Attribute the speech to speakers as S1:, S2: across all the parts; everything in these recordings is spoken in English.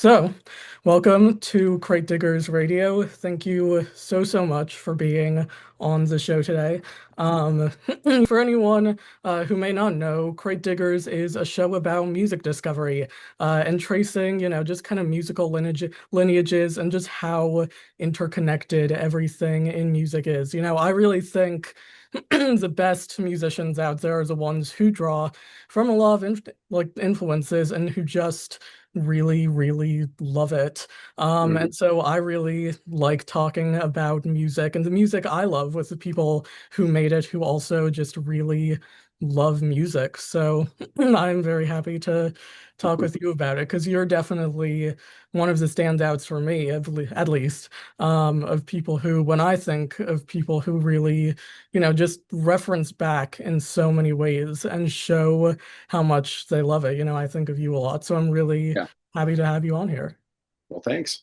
S1: So, welcome to Crate Diggers Radio. Thank you so much for being on the show today. Um, for anyone who may not know, Crate Diggers is a show about music discovery and tracing, just kind of musical lineages and just how interconnected everything in music is. I really think the best musicians out there are the ones who draw from a lot of influences and who just really love it. And
S2: Mhm.
S1: so I really like talking about music and the music I love with the people who made it, who also just really love music. So I'm very happy to talk with you about it because you're definitely one of the standouts for me, at least, of people who, when I think of people who really, just reference back in so many ways and show how much they love it. I think of you a lot. So I'm really
S2: Yeah.
S1: happy to have you on here.
S2: Well, thanks.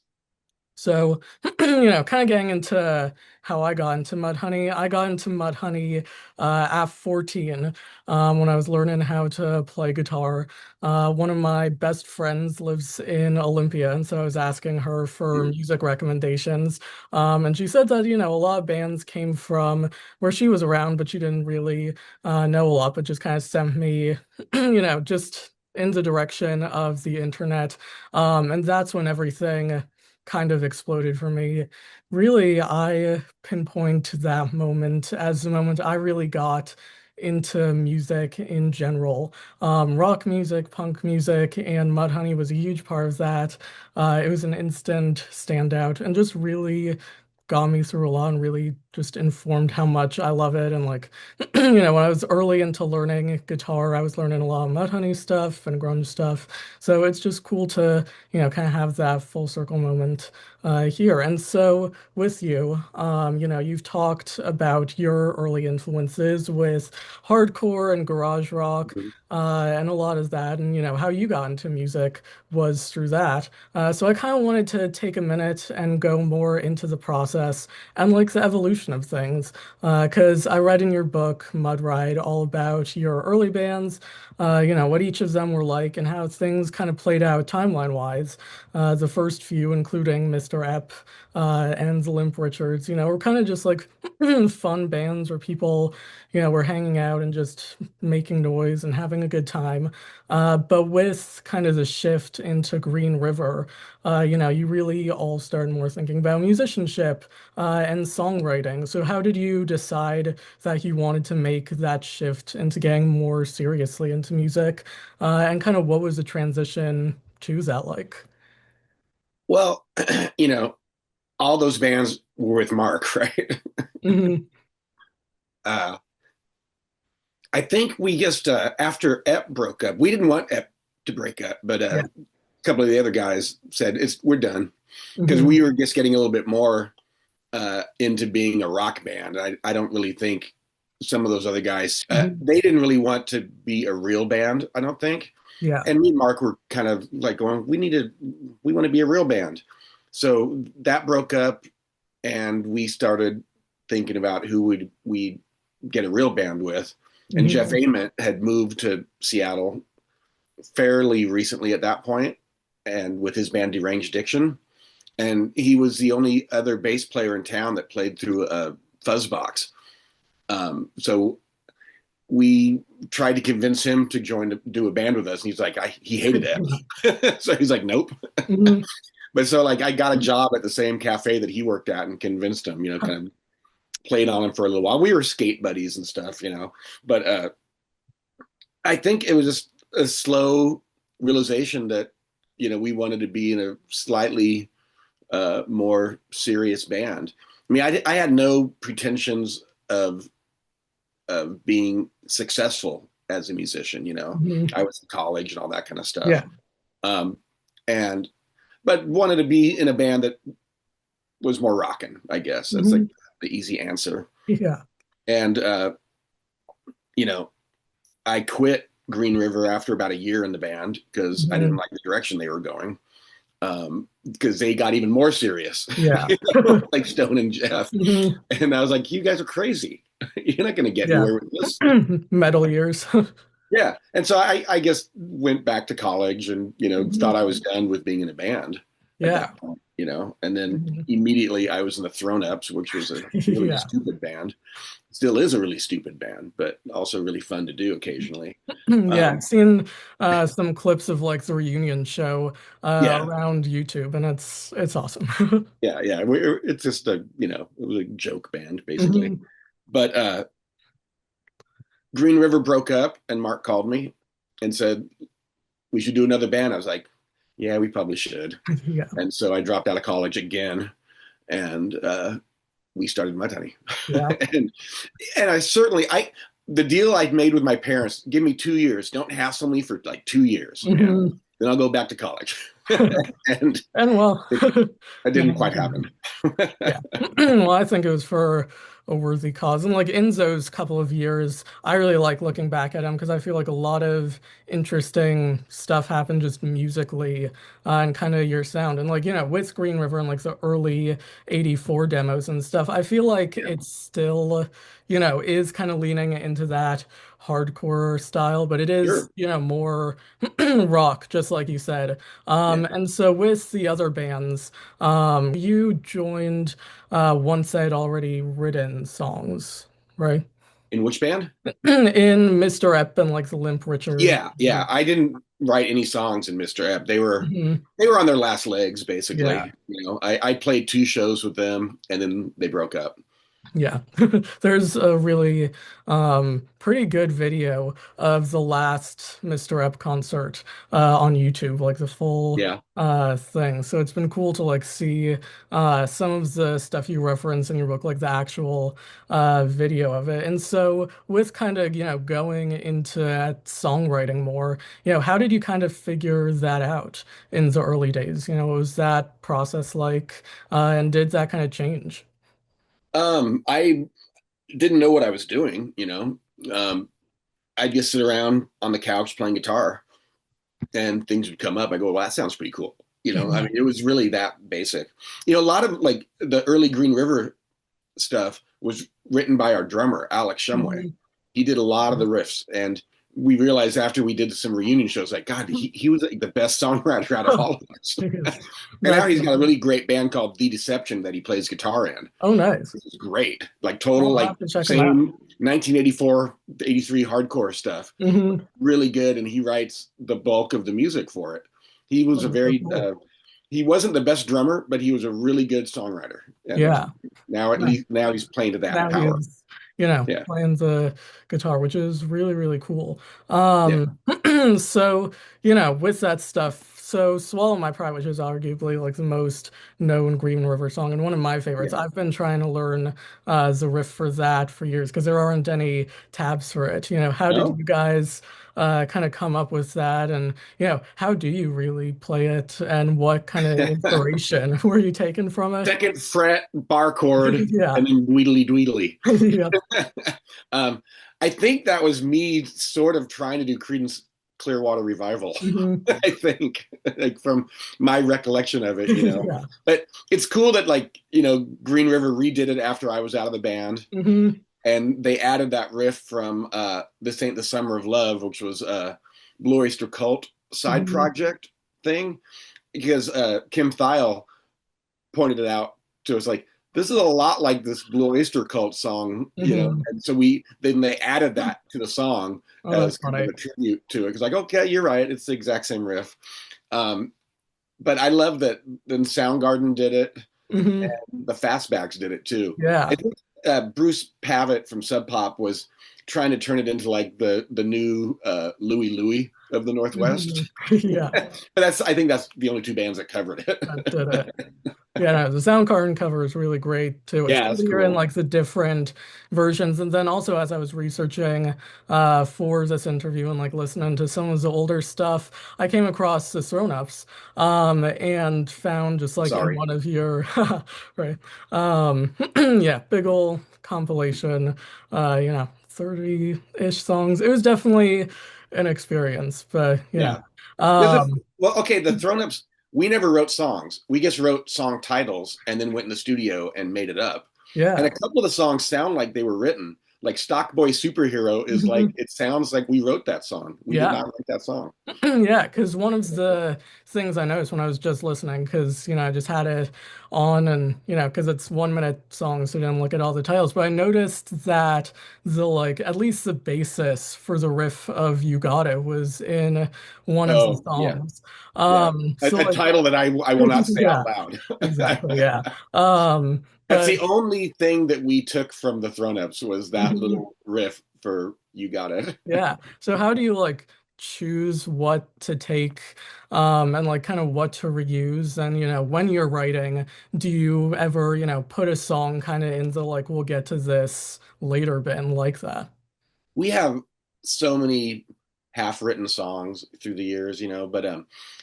S1: So, kind of getting into how I got into Mudhoney. I got into Mudhoney at 14 when I was learning how to play guitar. One of my best friends lives in Olympia, and so I was asking her for
S2: Mhm.
S1: music recommendations. And she said that, a lot of bands came from where she was around, but she didn't really know a lot, but just kind of sent me, just in the direction of the internet. And that's when everything kind of exploded for me. Really, I pinpoint that moment as the moment I really got into music in general. Rock music, punk music, and Mudhoney was a huge part of that. It was an instant standout and just really got me through a lot and really just informed how much I love it. And like, when I was early into learning guitar, I was learning a lot of Mudhoney stuff and grunge stuff. So it's just cool to, kind of have that full circle moment here. And so with you, you've talked about your early influences with hardcore and garage rock,
S2: Mhm.
S1: and a lot of that, and how you got into music was through that. So I kind of wanted to take a minute and go more into the process and like the evolution of things, because I read in your book Mud Ride all about your early bands, what each of them were like and how things kind of played out timeline wise. The first few, including Mr. Ep and the Limp Richards, were kind of just like fun bands where people, were hanging out and just making noise and having a good time. But with kind of the shift into Green River, you really all started more thinking about musicianship and songwriting. So how did you decide that you wanted to make that shift into getting more seriously into music? And kind of what was the transition to that like?
S2: Well, you know, all those bands were with Mark, right?
S1: Hmm.
S2: Uh, I think we just after Ep broke up, we didn't want Ep to break up, but
S1: Yeah.
S2: a couple of the other guys said it's we're done because
S1: Hmm.
S2: we were just getting a little bit more into being a rock band. I don't really think some of those other guys
S1: Hmm.
S2: they didn't really want to be a real band. I don't think.
S1: Yeah.
S2: And me and Mark were kind of like going, we want to be a real band. So that broke up, and we started thinking about who would we get a real band with. And Jeff
S1: Hmm.
S2: Ament had moved to Seattle fairly recently at that point, and with his band Deranged Diction, and he was the only other bass player in town that played through a fuzzbox. So we tried to convince him to join to do a band with us, and he's like, he hated it. So he's like, nope.
S1: Hmm.
S2: But so like I got a job at the same cafe that he worked at and convinced him, kind of played on him for a little while. We were skate buddies and stuff. But I think it was just a slow realization that, we wanted to be in a slightly more serious band. I mean, I had no pretensions of being successful as a musician.
S1: Hmm.
S2: I was in college and all that kind of stuff.
S1: Yeah.
S2: Um, and but wanted to be in a band that was more rocking, I guess. That's like
S1: Hmm.
S2: the easy answer.
S1: Yeah.
S2: And you know, I quit Green River after about a year in the band because I didn't
S1: Hmm.
S2: like the direction they were going. Because they got even more serious,
S1: Yeah.
S2: like Stone and Jeff.
S1: Hmm.
S2: And I was like, you guys are crazy. You're not going to get
S1: Yeah.
S2: anywhere with this.
S1: Metal years.
S2: Yeah. And so I guess went back to college and, thought I was done with being in a band at
S1: Yeah.
S2: that point, and then
S1: Mhm.
S2: immediately I was in the Thrown Ups, which was a really
S1: Yeah.
S2: stupid band. Still is a really stupid band, but also really fun to do occasionally.
S1: Yeah, I've
S2: Um,
S1: seen some clips of like the reunion show
S2: yeah,
S1: around YouTube, and it's awesome.
S2: yeah. It's just it was a joke band basically.
S1: Mhm.
S2: But Green River broke up, and Mark called me and said we should do another band. I was like, yeah, we probably should.
S1: Yeah,
S2: And so I dropped out of college again, and we started Mud Honey.
S1: yeah.
S2: and and I the deal I made with my parents, give me 2 years, don't hassle me for like 2 years,
S1: Mhm.
S2: then I'll go back to college. And
S1: And well,
S2: it, that
S1: you
S2: didn't
S1: know,
S2: quite happen.
S1: yeah. Well, I think it was for a worthy cause. And like Enzo's couple of years, I really like looking back at him because I feel like a lot of interesting stuff happened just musically and kind of your sound. And like, with Green River and like the early 84 demos and stuff, I feel like
S2: Yeah,
S1: it's still, is kind of leaning into that hardcore style, but it is,
S2: sure.
S1: more rock, just like you said.
S2: Yeah.
S1: And so with the other bands, you joined once I'd already written songs, right?
S2: In which band?
S1: In Mr. Ep and like the Limp Richard.
S2: Yeah, yeah. I didn't write any songs in Mr. Ebb.
S1: Mhm.
S2: They were on their last legs,
S1: Yeah.
S2: basically. I played 2 shows with them, and then they broke up.
S1: Yeah. There's a really pretty good video of the last Mr. Ep concert on YouTube, like the full
S2: Yeah.
S1: thing. So it's been cool to like see some of the stuff you reference in your book, like the actual video of it. And so with kind of, going into songwriting more, how did you kind of figure that out in the early days? What was that process like? And did that kind of change?
S2: I didn't know what I was doing. I'd just sit around on the couch playing guitar, and things would come up. I go, well, that sounds pretty cool. I mean, it was really that basic. A lot of like the early Green River stuff was written by our drummer, Alex Shumway.
S1: Mhm.
S2: He did a lot of the riffs, and we realized after we did some reunion shows, like, God, he was like the best songwriter out of all of us. And now
S1: That's
S2: he's got a really great band called The Deception that he plays guitar in.
S1: oh nice.
S2: This is great. Like total,
S1: I'll
S2: like
S1: have to check them out.
S2: same 1984, 83 hardcore stuff.
S1: Hmm.
S2: Really good. And he writes the bulk of the music for it. He was a
S1: Oh, so
S2: very,
S1: cool.
S2: he wasn't the best drummer, but he was a really good songwriter. And
S1: Yeah.
S2: now at
S1: Nice.
S2: least, now he's playing to that
S1: Now he
S2: power.
S1: is,
S2: Yeah.
S1: playing the guitar, which is really, really cool.
S2: Yeah.
S1: So, with that stuff, so Swallow My Pride, which is arguably like the most known Green River song and one of my favorites.
S2: Yeah.
S1: I've been trying to learn the riff for that for years because there aren't any tabs for it. How did
S2: No.
S1: you guys kind of come up with that? And, how do you really play it? And what kind of inspiration were you taking from it?
S2: Second fret, bar chord,
S1: Yeah.
S2: and then dweedly dweedly.
S1: Yeah.
S2: um, I think that was me sort of trying to do Creedence Clearwater Revival.
S1: Mhm.
S2: I think, like from my recollection of it.
S1: Yeah.
S2: But it's cool that Green River redid it after I was out of the band,
S1: Hmm.
S2: and they added that riff from "This Ain't the Summer of Love," which was Blue Oyster Cult side
S1: Hmm.
S2: project thing, because Kim Thayil pointed it out to us, like, this is a lot like this Blue Oyster Cult song.
S1: Hmm.
S2: And so then they added that to the song
S1: Oh, that's
S2: as kind of
S1: funny.
S2: a tribute to it. It's like, okay, you're right, it's the exact same riff. Um, but I love that then Soundgarden did it,
S1: Hmm.
S2: and the Fastbacks did it too. I
S1: Yeah.
S2: think Bruce Pavitt from Sub Pop was trying to turn it into like the new Louie Louie of the
S1: Hmm.
S2: Northwest.
S1: Yeah.
S2: But I think that's the only two bands that covered
S1: That
S2: it.
S1: did it. Yeah, no, the Soundgarden cover is really great too. It's
S2: Yeah,
S1: cool
S2: that's
S1: to hear in
S2: cool.
S1: like the different versions. And then also as I was researching for this interview and like listening to some of the older stuff, I came across the Thrown Ups and found just like in
S2: Sorry.
S1: one of your right. Yeah, big old compilation, 30-ish songs. It was definitely an experience, but
S2: Yeah.
S1: yeah.
S2: Yeah,
S1: Um
S2: well, okay, the Thrown Ups, we never wrote songs. We just wrote song titles and then went in the studio and made it up. And
S1: yeah.
S2: a couple of the songs sound like they were written, like Stock Boy Superhero is like, it sounds like we wrote that song. We did
S1: Yeah.
S2: not write that song.
S1: Yeah, because one of the things I noticed when I was just listening, because, I just had it on and, because it's 1 minute songs, so I didn't look at all the titles, but I noticed that at least the basis for the riff of You Got It was in one of the
S2: Oh yeah,
S1: songs.
S2: yeah.
S1: So
S2: A
S1: like,
S2: title that I will not say
S1: yeah,
S2: out loud.
S1: exactly, yeah.
S2: That's
S1: But
S2: the only thing that we took from the Thrown Ups was that little riff for You Got It.
S1: yeah. So how do you choose what to take and kind of what to reuse? And when you're writing, do you ever, put a song kind of into we'll get to this later bin like that?
S2: We have so many half-written songs through the years, but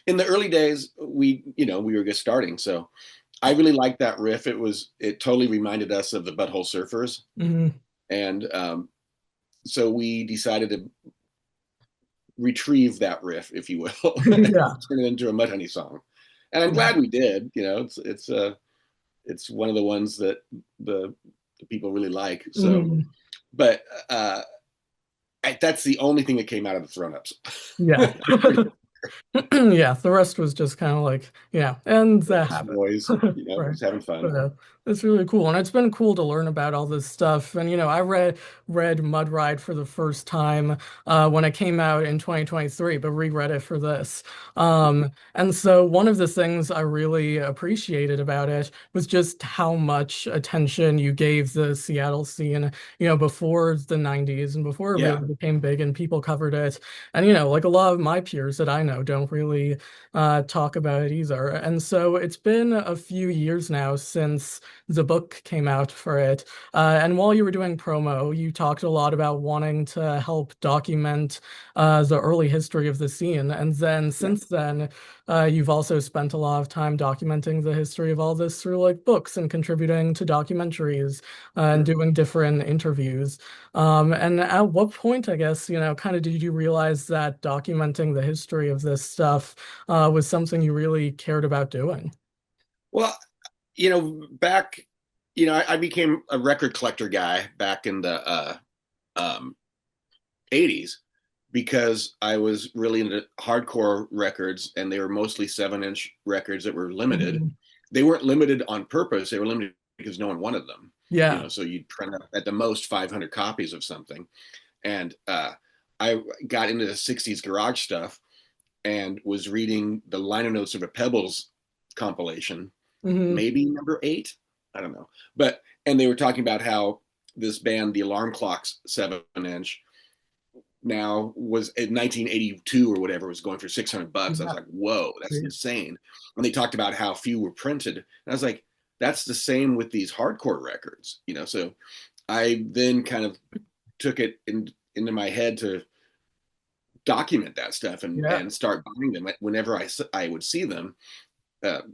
S2: in the early days we were just starting. So I really liked that riff. It totally reminded us of the Butthole Surfers.
S1: Hmm.
S2: And so we decided to retrieve that riff, if you will,
S1: Yeah.
S2: turn it into a Mudhoney song. And I'm glad we did. It's one of the ones that the people really like. So,
S1: Hmm.
S2: but that's the only thing that came out of the Thrown Ups.
S1: Yeah. Yeah, the rest was just kind of and that
S2: Just
S1: happened.
S2: boys,
S1: Right.
S2: just having fun.
S1: But it's really cool. And it's been cool to learn about all this stuff. And I read Mud Ride for the first time when it came out in 2023, but reread it for this. And so one of the things I really appreciated about it was just how much attention you gave the Seattle scene, before the 90s and before it
S2: Yeah.
S1: really became big and people covered it. And a lot of my peers that I know don't really talk about it either. And so it's been a few years now since the book came out for it. And while you were doing promo, you talked a lot about wanting to help document the early history of the scene. And then
S2: Yeah.
S1: since then, you've also spent a lot of time documenting the history of all this through books and contributing to documentaries and
S2: Sure.
S1: doing different interviews. And at what point, I guess, kind of did you realize that documenting the history of this stuff was something you really cared about doing?
S2: Well, back, I became a record collector guy back in the um, 80s because I was really into hardcore records and they were mostly 7-inch records that were limited.
S1: Mhm.
S2: They weren't limited on purpose, they were limited because no one wanted them.
S1: Yeah.
S2: So you'd print up at the most 500 copies of something. And I got into the 60s garage stuff and was reading the liner notes of a Pebbles compilation,
S1: Hmm.
S2: maybe number 8. I don't know. And they were talking about how this band, the Alarm Clocks 7-inch, now was in 1982 or whatever was going for $600. I was
S1: Yeah.
S2: like, whoa, that's insane. And they talked about how few were printed. And I was like, that's the same with these hardcore records, So I then kind of took it into my head to document that stuff
S1: Yeah.
S2: and start buying them whenever I would see them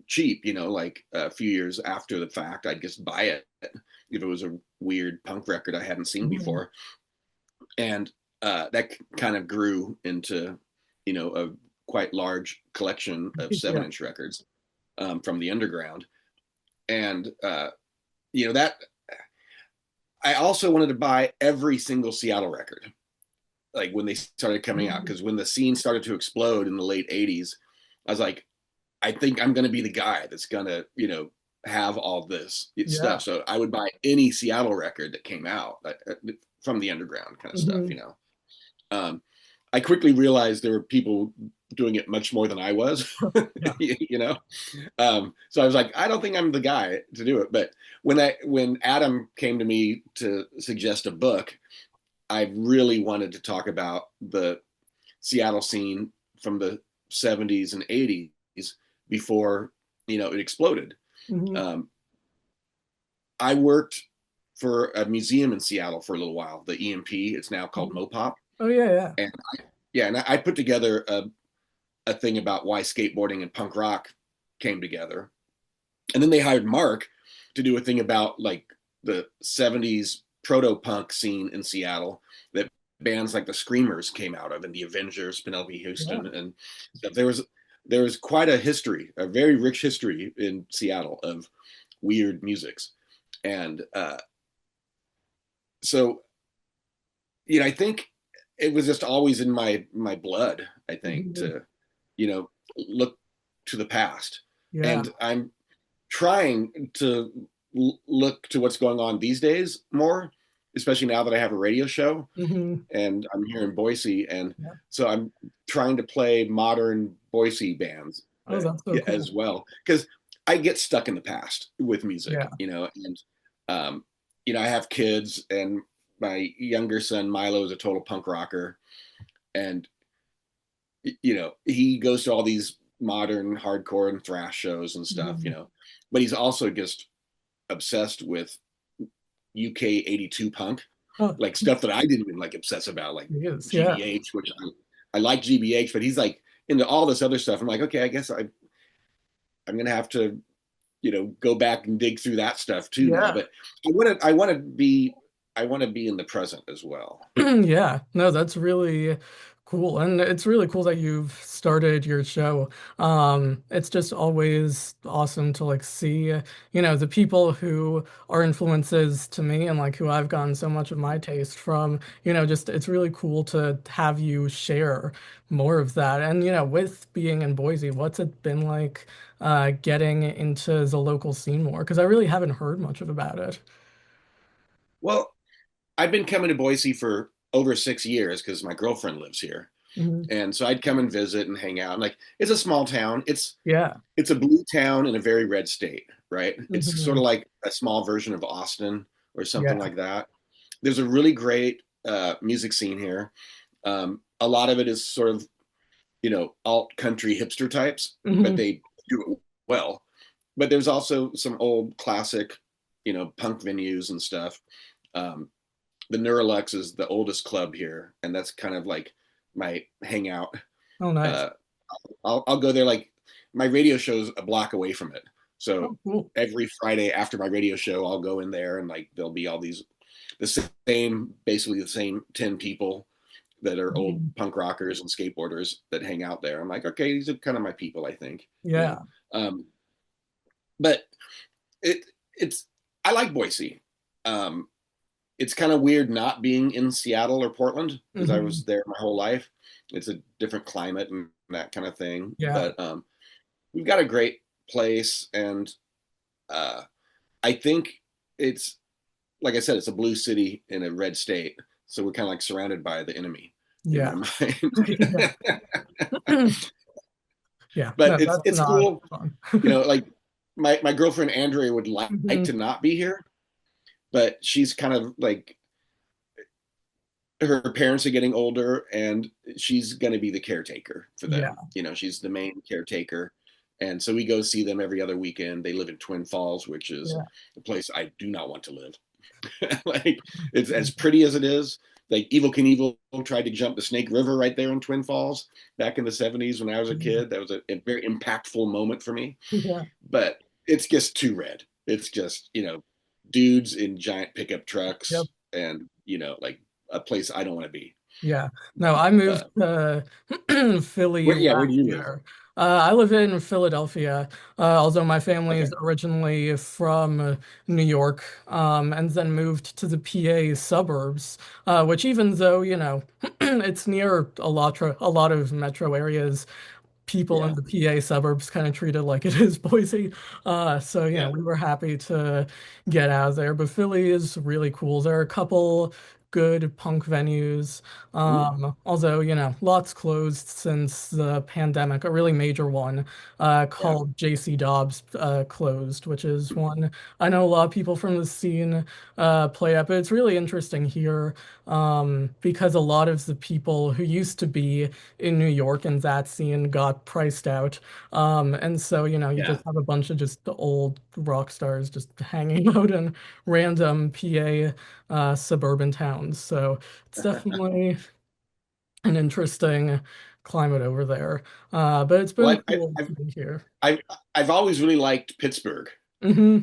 S2: cheap, like a few years after the fact. I'd just buy it if it was a weird punk record I hadn't seen
S1: Mhm.
S2: before. And that kind of grew into, a quite large collection of seven
S1: Yeah.
S2: inch records from the underground. And, that I also wanted to buy every single Seattle record, like when they started coming out,
S1: Mhm.
S2: because when the scene started to explode in the late 80s, I was like, I think I'm going to be the guy that's going to, have all this
S1: Yeah.
S2: stuff. So I would buy any Seattle record that came out from the underground kind of stuff,
S1: Hmm.
S2: Um, I quickly realized there were people doing it much more than I was,
S1: Yeah.
S2: you know. So I was like, I don't think I'm the guy to do it. But when Adam came to me to suggest a book, I really wanted to talk about the Seattle scene from the 70s and 80s before it exploded.
S1: Hmm.
S2: Um, I worked for a museum in Seattle for a little while, the EMP. It's now called Mopop,
S1: Oh, yeah, yeah.
S2: and I put together a thing about why skateboarding and punk rock came together, and then they hired Mark to do a thing about like the 70s proto punk scene in Seattle that bands like the Screamers came out of, and the Avengers, Penelope
S1: Yeah.
S2: Houston, and stuff. There was quite a history, a very rich history in Seattle of weird musics, and so I think it was just always in my blood, I think,
S1: Mhm.
S2: to, look to the past.
S1: Yeah.
S2: And I'm trying to look to what's going on these days more, especially now that I have a radio show
S1: Hmm.
S2: and I'm here in Boise. And
S1: Yeah.
S2: so I'm trying to play modern Boise bands
S1: Oh, that's so
S2: as
S1: cool.
S2: well. Because I get stuck in the past with
S1: Yeah.
S2: music, and, um, I have kids, and my younger son, Milo, is a total punk rocker. And, he goes to all these modern hardcore and thrash shows and stuff,
S1: Mhm.
S2: but he's also just obsessed with UK 82 punk,
S1: Oh,
S2: like stuff that I didn't even like obsess about, like
S1: it is. Yeah.
S2: GBH, which I like GBH, but he's like into all this other stuff. I'm like, okay, I guess I'm gonna have to, go back and dig through that stuff too now.
S1: Yeah.
S2: But I want to be in the present as well.
S1: Yeah, no, that's really cool. And it's really cool that you've started your show. It's just always awesome to like see, the people who are influences to me and like who I've gotten so much of my taste from, just it's really cool to have you share more of that. And, with being in Boise, what's it been like getting into the local scene more? Because I really haven't heard much about it.
S2: Well, I've been coming to Boise for over 6 years because my girlfriend lives here.
S1: Mhm.
S2: And so I'd come and visit and hang out. And like, it's a small town.
S1: Yeah.
S2: It's a blue town in a very red state, right? It's sort
S1: Hmm.
S2: of like a small version of Austin or something
S1: Yeah.
S2: like that. There's a really great music scene here. A lot of it is sort of, alt country hipster types, but
S1: Hmm.
S2: they do it well. But there's also some old classic, punk venues and stuff. Um, the Neurolux is the oldest club here, and that's kind of like my hangout.
S1: Oh, nice.
S2: Uh, I'll go there, like my radio show's a block away from it. So
S1: Oh, cool.
S2: every Friday after my radio show, I'll go in there and like there'll be all the same, basically the same 10 people that are old
S1: Mhm.
S2: punk rockers and skateboarders that hang out there. I'm like, okay, these are kind of my people, I think, you know.
S1: Yeah.
S2: Um, but it it's I like Boise. Um, it's kind of weird not being in Seattle or Portland because I
S1: Hmm.
S2: was there my whole life. It's a different climate and that kind of thing.
S1: Yeah.
S2: But we've got a great place, and uh, I think it's like I said, it's a blue city in a red state, so we're kind of like surrounded by the enemy in my
S1: Yeah. Yeah.
S2: mind.
S1: Yeah. No,
S2: But it's
S1: that's
S2: it's
S1: not
S2: cool,
S1: fun.
S2: like my girlfriend Andrea would like
S1: Hmm.
S2: to not be here, but she's kind of like her parents are getting older and she's going to be the caretaker for
S1: Yeah.
S2: them. She's the main caretaker. And so we go see them every other weekend. They live in Twin Falls, which is
S1: Yeah.
S2: a place I do not want to live. Like, it's as pretty as it is. Like Evil Knievel tried to jump the Snake River right there in Twin Falls back in the 70s when I was a
S1: Mhm.
S2: kid. That was a very impactful moment for me.
S1: Yeah.
S2: But it's just too red. It's just, dudes in giant pickup
S1: Yep.
S2: trucks and, like a place I don't want to be.
S1: Yeah. No, I
S2: Uh,
S1: moved to Philly
S2: where do
S1: last
S2: you live?
S1: year. I live in Philadelphia, although my family
S2: Okay.
S1: is originally from New York, and then moved to the PA suburbs, which even though, it's near a lot of metro areas, people in
S2: Yeah.
S1: the PA suburbs kind of treat it like it is Boise. So
S2: Yeah.
S1: we were happy to get out of there. But Philly is really cool. There are a couple good punk venues.
S2: Ooh.
S1: Although, lots closed since the pandemic. A really major one,
S2: Yeah.
S1: called JC Dobbs, closed, which is one I know a lot of people from the scene play at. But it's really interesting here, because a lot of the people who used to be in New York and that scene got priced out. And so, you
S2: Yeah.
S1: just have a bunch of just old rock stars just hanging out in random PA suburban towns. So it's definitely an interesting climate over there. But it's been
S2: Well,
S1: cool to be here.
S2: I've always really liked Pittsburgh.
S1: Hmm.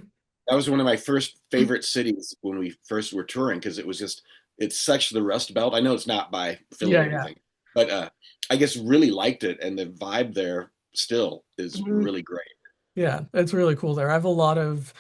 S2: That was one of my first favorite cities when we first were touring because it's such the Rust Belt. I know it's not by Philly
S1: Yeah,
S2: or
S1: yeah.
S2: anything, but I just really liked it, and the vibe there still is
S1: Mhm.
S2: really great.
S1: Yeah, it's really cool there. I have a lot of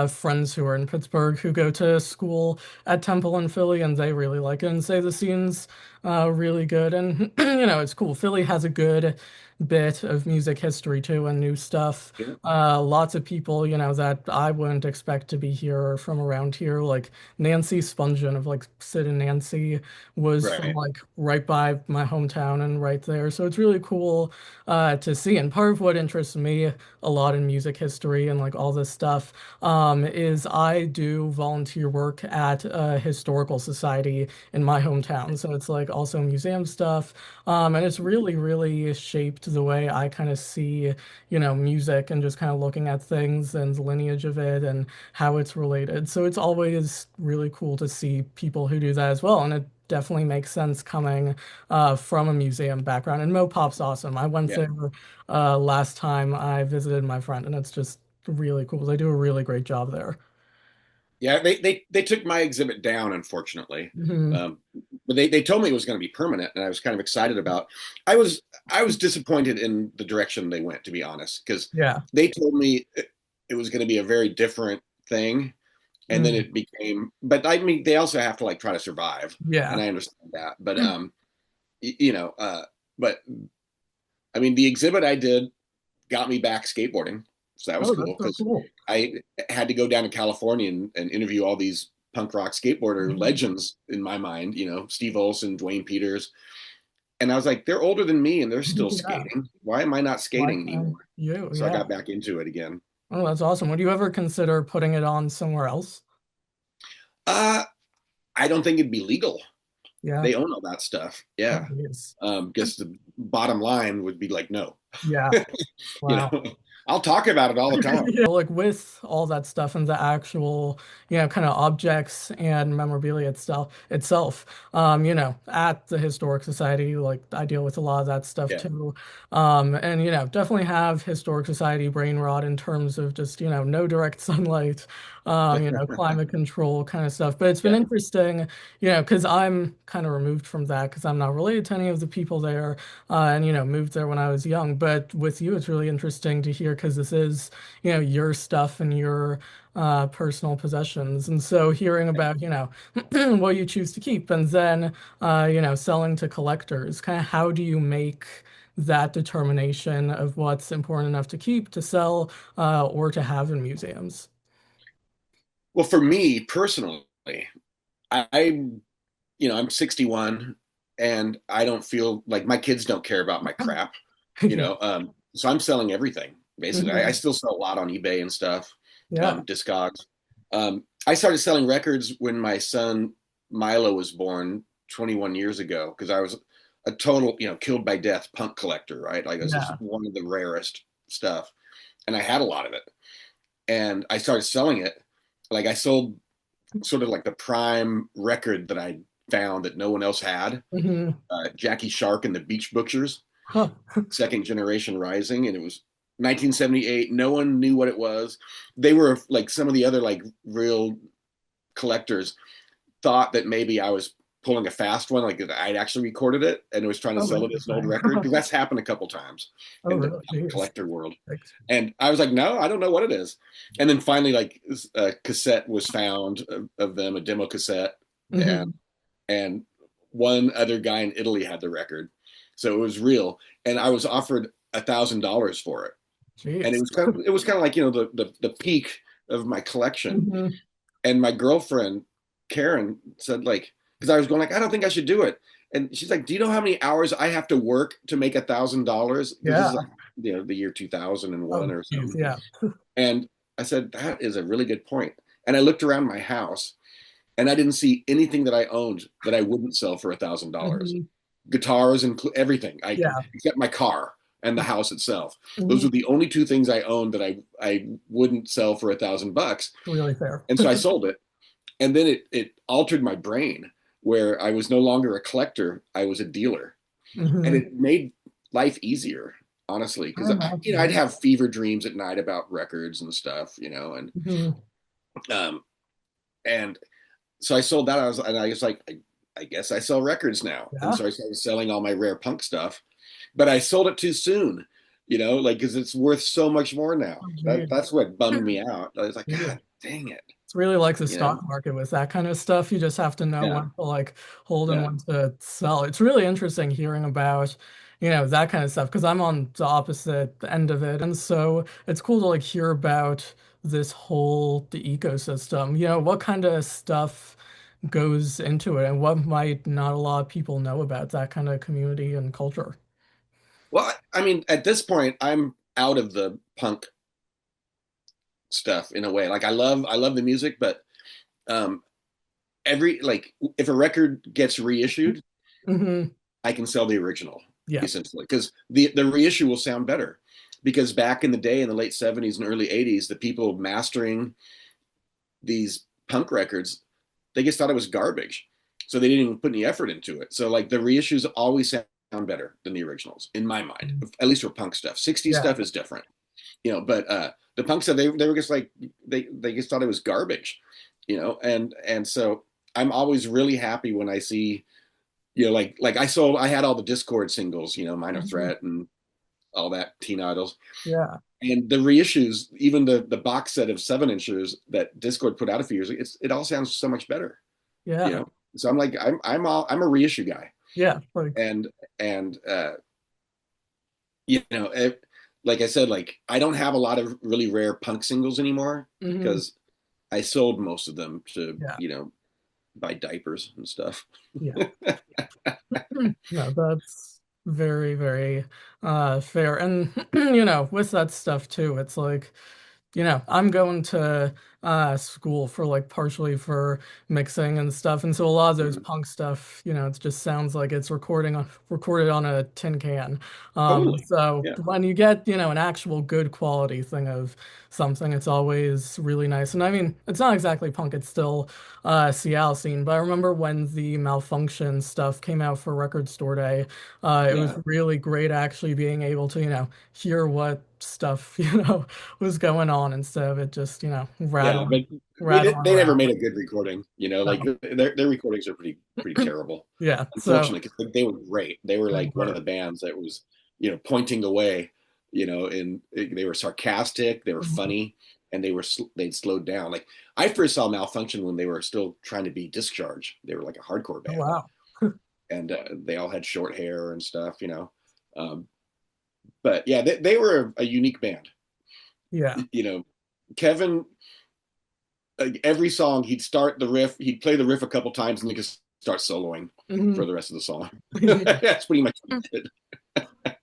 S1: friends who are in Pittsburgh who go to school at Temple in Philly, and they really like it and say the scene's really good. And it's cool. Philly has a good bit of music history too and new stuff.
S2: Yeah.
S1: Lots of people, that I wouldn't expect to be here or from around here, like Nancy Spungen of like Sid and Nancy was from
S2: Right.
S1: like right by my hometown and right there. So it's really cool to see. And part of what interests me a lot in music history and like all this stuff is I do volunteer work at a historical society in my hometown. So it's like also museum stuff. And it's really, really shaped the way I kind of see, music and just kind of looking at things and the lineage of it and how it's related. So it's always really cool to see people who do that as well. And it definitely makes sense coming from a museum background. And Mopop's awesome. I went
S2: Yeah.
S1: there last time I visited my friend, and it's just really cool. They do a really great job there.
S2: Yeah, they took my exhibit down, unfortunately.
S1: Hmm.
S2: Um, but they told me it was going to be permanent, and I was kind of excited about. I was disappointed in the direction they went, to be honest, because
S1: Yeah.
S2: they told me it was going to be a very different thing, and then
S1: Mm.
S2: it became. But I mean, they also have to like try to survive, and
S1: Yeah.
S2: I understand that. But you know, but I mean, the exhibit I did got me back skateboarding. So that was
S1: Oh, that's
S2: cool
S1: so
S2: because
S1: cool.
S2: I had to go down to California and interview all these punk rock skateboarder
S1: Mhm.
S2: legends in my mind, Steve Olson, Dwayne Peters. And I was like, they're older than me and they're still
S1: Yeah.
S2: skating. Why am I not
S1: Why
S2: skating
S1: can't
S2: anymore?
S1: you?
S2: So I
S1: Yeah.
S2: got back into it again.
S1: Oh, that's awesome. Would you ever consider putting it on somewhere else?
S2: Uh, I don't think it'd be legal.
S1: Yeah.
S2: They own all that stuff.
S1: Oh,
S2: Yeah.
S1: geez.
S2: Because the bottom line would be like, no,
S1: Yeah.
S2: you
S1: Wow.
S2: know, I'll talk about it all the time.
S1: Yeah, like with all that stuff and the actual, kind of objects and memorabilia itself, at the Historic Society, like I deal with a lot of that stuff
S2: Yeah.
S1: too. And definitely have Historic Society brain rot in terms of just, no direct sunlight, climate control kind of stuff. But it's been
S2: Yeah.
S1: interesting, because I'm kind of removed from that because I'm not related to any of the people there and moved there when I was young. But with you, it's really interesting to hear because this is your stuff and your personal possessions, and so hearing about what you choose to keep and then selling to collectors. Kind of how do you make that determination of what's important enough to keep, to sell, or to have in museums?
S2: Well, for me personally, I I'm 61 and I don't feel like my kids don't care about my crap,
S1: Yeah.
S2: so I'm selling everything basically. I
S1: Mhm.
S2: still sell a lot on eBay and stuff,
S1: Yeah.
S2: Discogs. I started selling records when my son Milo was born 21 years ago because I was a total, killed by death punk collector, right? Like this is
S1: Yeah.
S2: one of the rarest stuff, and I had a lot of it, and I started selling it. Like I sold sort of like the prime record that I found that no one else had.
S1: Hmm.
S2: Jackie Shark and the Beach Butchers,
S1: Huh.
S2: Second Generation Rising, and it was 1978. No one knew what it was. They were like some of the other like real collectors thought that maybe I was pulling a fast one, like that I'd actually recorded it and was trying to
S1: Oh,
S2: sell it as an old
S1: interesting.
S2: record because that's happened a couple times
S1: Oh,
S2: in the
S1: really? Jeez.
S2: collector world.
S1: Like,
S2: And I was like, no, I don't know what it is. And then finally, like a cassette was found of them, a demo cassette, and
S1: mhm.
S2: and one other guy in Italy had the record, so it was real. And I was offered $1,000 for it, and
S1: Jeez.
S2: it was kind of like the peak of my collection.
S1: Mhm.
S2: And my girlfriend Karen said like, because I was going like, I don't think I should do it, and she's like, do you know how many hours I have to work to make $1,000? Because this is
S1: Yeah.
S2: like the year 2001
S1: Oh,
S2: or
S1: geez.
S2: something.
S1: Yeah.
S2: And I said, that is a really good point. And I looked around my house and I didn't see anything that I owned that I wouldn't sell for $1,000.
S1: Mhm.
S2: Guitars and everything,
S1: Yeah.
S2: except my car and the house itself. Those
S1: Mhm.
S2: were the only two things I owned that I wouldn't sell for $1,000.
S1: Really fair.
S2: And so I sold it. And then it altered my brain where I was no longer a collector, I was a dealer. And
S1: Hmm.
S2: it made life easier, honestly,
S1: I
S2: because I'd
S1: imagine.
S2: have fever dreams at night about records and stuff,
S1: Mhm.
S2: um, and so I sold that. I was like, I guess I sell records now, and
S1: Yeah.
S2: so I started selling all my rare punk stuff, but I sold it too soon. like because it's worth so much more now.
S1: Agreed.
S2: That's what bummed me out. I was like,
S1: Agreed.
S2: God dang it,
S1: It's really like the
S2: you know?
S1: stock market with that kind of stuff. You just have to know
S2: Yeah,
S1: when to like hold and
S2: yeah.
S1: when to sell. It's really interesting hearing about, that kind of stuff because I'm on the opposite end of it. And so it's cool to like hear about this whole the ecosystem. What kind of stuff goes into it and what might not a lot of people know about that kind of community and culture.
S2: Well, I mean, at this point, I'm out of the punk stuff in a way. Like I love the music, but um, every like if a record gets reissued,
S1: Hmm.
S2: I can sell the original
S1: Yeah.
S2: essentially because the reissue will sound better. Because back in the day, in the late '70s and early '80s, the people mastering these punk records, they just thought it was garbage, so they didn't even put any effort into it. So like the reissues always sound better than the originals in my mind, at least for punk stuff. '60s
S1: Yeah.
S2: stuff is different, but the punk stuff they were just like they just thought it was garbage, and so I'm always really happy when I see, like I had all the Discord singles, Minor
S1: Mhm.
S2: Threat and all that, Teen Idols,
S1: Yeah.
S2: and the reissues, even the box set of 7 inchers that Discord put out a few years ago, it all sounds so much better, you
S1: Yeah.
S2: know. So I'm like I'm a reissue guy,
S1: Yeah. Like,
S2: and and you know, it, like I said, like I don't have a lot of really rare punk singles anymore
S1: mhm.
S2: because I sold most of them to
S1: Yeah.
S2: buy diapers and stuff.
S1: Yeah. No, that's very, very fair. And with that stuff too, it's like, I'm going to school for like partially for mixing and stuff. And so a lot of those
S2: Mhm.
S1: punk stuff, it just sounds like it's recorded on a tin can.
S2: Totally,
S1: So
S2: yeah,
S1: when you get, an actual good quality thing of something, it's always really nice. And I mean, it's not exactly punk, it's still Seattle scene, but I remember when the Malfunction stuff came out for Record Store Day, it was
S2: yeah,
S1: really great actually being able to, hear what stuff, was going on instead of it just,
S2: yeah. But
S1: rattling
S2: they never
S1: around.
S2: made a good recording. Like
S1: So,
S2: their recordings are pretty terrible,
S1: yeah. So,
S2: unfortunately, because they were great. They were
S1: they
S2: like one of
S1: were.
S2: the bands that was pointing away, and they were sarcastic, they were
S1: Mhm.
S2: funny, and they'd slowed down. Like I first saw Malfunction when they were still trying to be Discharge. They were like a hardcore
S1: Oh,
S2: band,
S1: wow.
S2: and they all had short hair and stuff. Um, but yeah, they were a unique band.
S1: Yeah.
S2: You know, Kevin, like every song, he'd start the riff, he'd play the riff a couple times, and then just start soloing for
S1: Mhm.
S2: the rest of the song. That's pretty much what he did.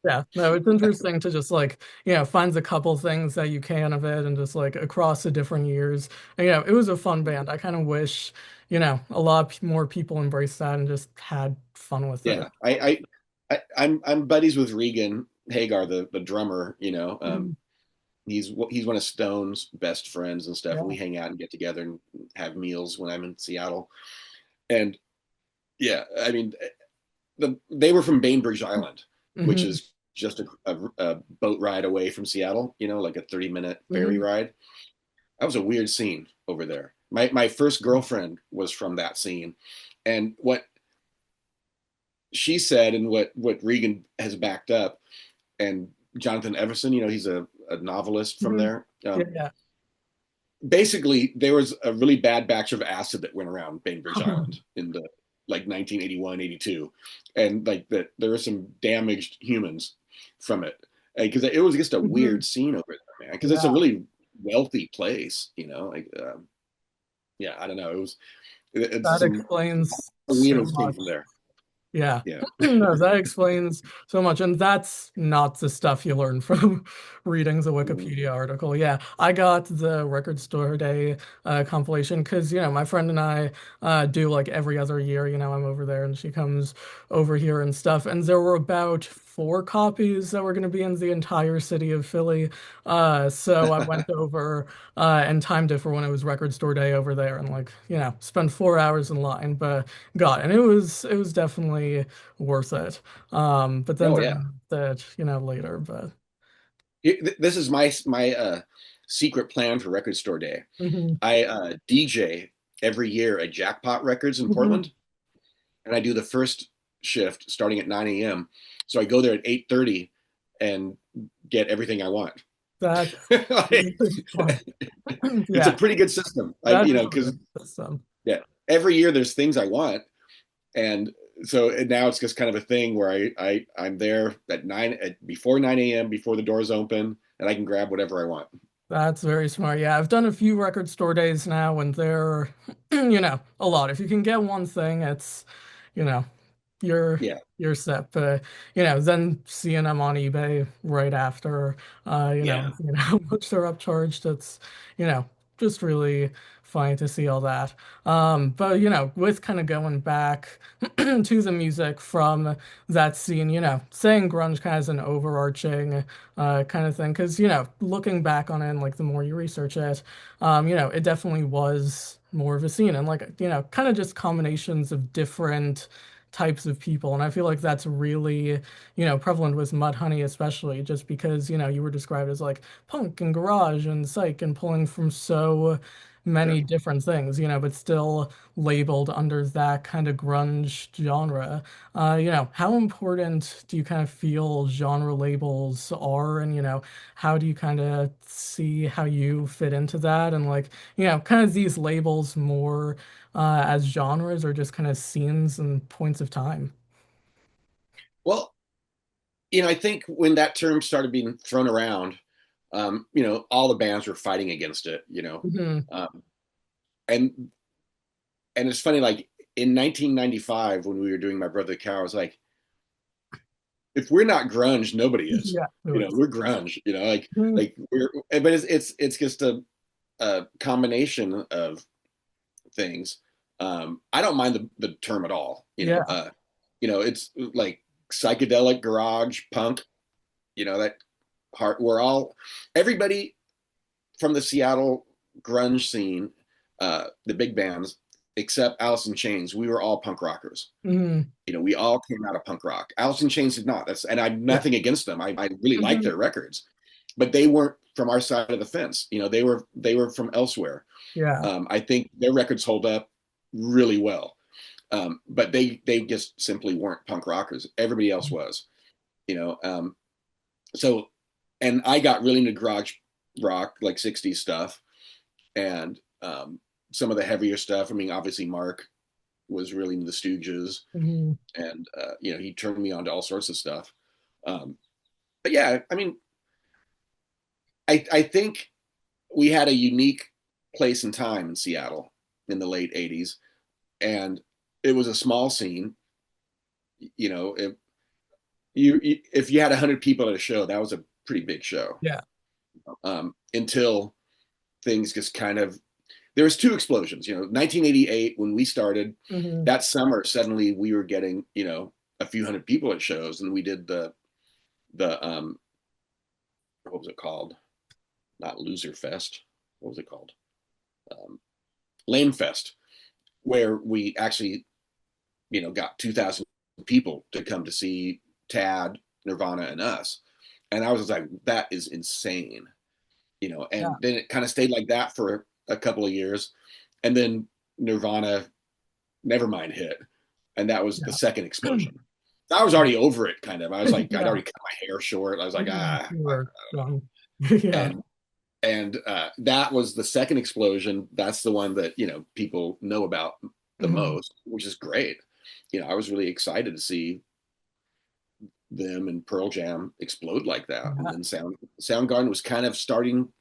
S1: Yeah, no, it's interesting to just like, find a couple things that you can of it and just like across the different years. And, it was a fun band. I kind of wish, a lot more people embraced that and just had fun with it.
S2: Yeah, I'm buddies with Regan Hagar, the drummer.
S1: Mhm.
S2: He's one of Stone's best friends and stuff, and
S1: Yeah.
S2: we hang out and get together and have meals when I'm in Seattle. And yeah, I mean, they were from Bainbridge Island, which
S1: Hmm.
S2: is just a boat ride away from Seattle. Like a 30-minute ferry
S1: Hmm.
S2: ride. That was a weird scene over there. My first girlfriend was from that scene, and what she said and what Regan has backed up, and Jonathan Everson, he's a novelist from
S1: Hmm.
S2: there.
S1: Yeah, yeah.
S2: Basically, there was a really bad batch of acid that went around Bainbridge Island in the like 1981, 82, and like that there were some damaged humans from it because it was just a
S1: Hmm.
S2: weird scene over there, man. Because it's a
S1: Yeah,
S2: really wealthy place, like yeah, I don't know. It's
S1: that
S2: some
S1: explains so
S2: weirdos came
S1: much.
S2: from there.
S1: Yeah,
S2: Yeah.
S1: no, that explains so much. And that's not the stuff you learn from reading the
S2: Mhm.
S1: Wikipedia article. Yeah, I got the Record Store Day compilation because, my friend and I do like every other year, I'm over there and she comes over here and stuff. And there were about 4 copies that were going to be in the entire city of Philly. So I went over and timed it for when it was Record Store Day over there and like, spent 4 hours in line. But God, and it was definitely worth it. But then
S2: Oh yeah.
S1: that, later, but
S2: This is my secret plan for Record Store Day.
S1: mhm,
S2: I DJ every year at Jackpot Records in
S1: mhm,
S2: Portland, and I do the first shift starting at 9 a.m. So I go there at 8:30 and get everything I want.
S1: That's
S2: Like,
S1: really fun.
S2: it's a
S1: Yeah,
S2: pretty good system.
S1: that is a
S2: Because
S1: good system.
S2: yeah, every year there's things I want, and so and now it's just kind of a thing where I'm there at before 9 a.m. before the doors open, and I can grab whatever I want.
S1: That's very smart. Yeah, I've done a few record store days now, and they're, a lot. If you can get one thing, it's, you know, you're
S2: Yeah,
S1: you're set. But then seeing them on eBay right after,
S2: yeah.
S1: how much they're upcharged, it's, you know, just really funny to see all that. But with kind of going back to the music from that scene, saying grunge kind of as an overarching kind of thing, because looking back on it, and like the more you research it, it definitely was more of a scene, and like kind of just combinations of different types of people. And I feel like that's really, prevalent with Mudhoney, especially just because, you were described as like punk and garage and psych and pulling from so
S2: Yeah.
S1: many different things, but still labeled under that kind of grunge genre. How important do you kind of feel genre labels are? And, how do you kind of see how you fit into that? And like, kind of these labels more as genres or just kind of scenes and points of time.
S2: Well, I think when that term started being thrown around, all the bands were fighting against it.
S1: Hmm.
S2: Um, and it's funny, like in 1995 when we were doing My Brother the Cow, I was like, if we're not grunge, nobody is.
S1: Yeah, it was.
S2: We're grunge.
S1: Mhm.
S2: We're, but it's just a combination of things. I don't mind the term at all.
S1: Yeah.
S2: It's like psychedelic garage punk. That heart. We're all everybody from the Seattle grunge scene, the big bands, except Alice in Chains. We were all punk rockers.
S1: Hmm.
S2: We all came out of punk rock. Alice in Chains did not. And I'm
S1: Yeah.
S2: nothing against them. I really like
S1: Hmm.
S2: their records, but they weren't from our side of the fence. They were from elsewhere.
S1: Yeah.
S2: I think their records hold up really well, but they just simply weren't punk rockers. Everybody else was. You know, so and I got really into garage rock, like 60s stuff, and some of the heavier stuff. I mean, obviously Mark was really into the Stooges,
S1: Hmm.
S2: and he turned me on to all sorts of stuff. Um, but yeah, I mean, I think we had a unique place and time in Seattle in the late '80s, and it was a small scene. If if you had 100 people at a show, that was a pretty big show.
S1: Yeah.
S2: Until things just kind of there was two explosions. 1988 when we started,
S1: Hmm.
S2: that summer suddenly we were getting a few hundred people at shows, and we did the what was it called? Not Loser Fest. What was it called? Um, Lame Fest, where we actually got 2,000 people to come to see Tad, Nirvana, and us. And I was just like, that is insane.
S1: Yeah.
S2: And then it kind of stayed like that for a couple of years. And then Nirvana Nevermind hit. And that was the
S1: Yeah.
S2: second explosion. I was already over it, kind of. I was like, I'd
S1: Yeah.
S2: already cut my hair short. I was like,
S1: Mhm.
S2: ah.
S1: You were done. Yeah.
S2: And that was the second explosion. That's the one that people know about the
S1: Hmm.
S2: most, which is great. I was really excited to see them and Pearl Jam explode like that, and
S1: Yeah.
S2: then Soundgarden was kind of starting.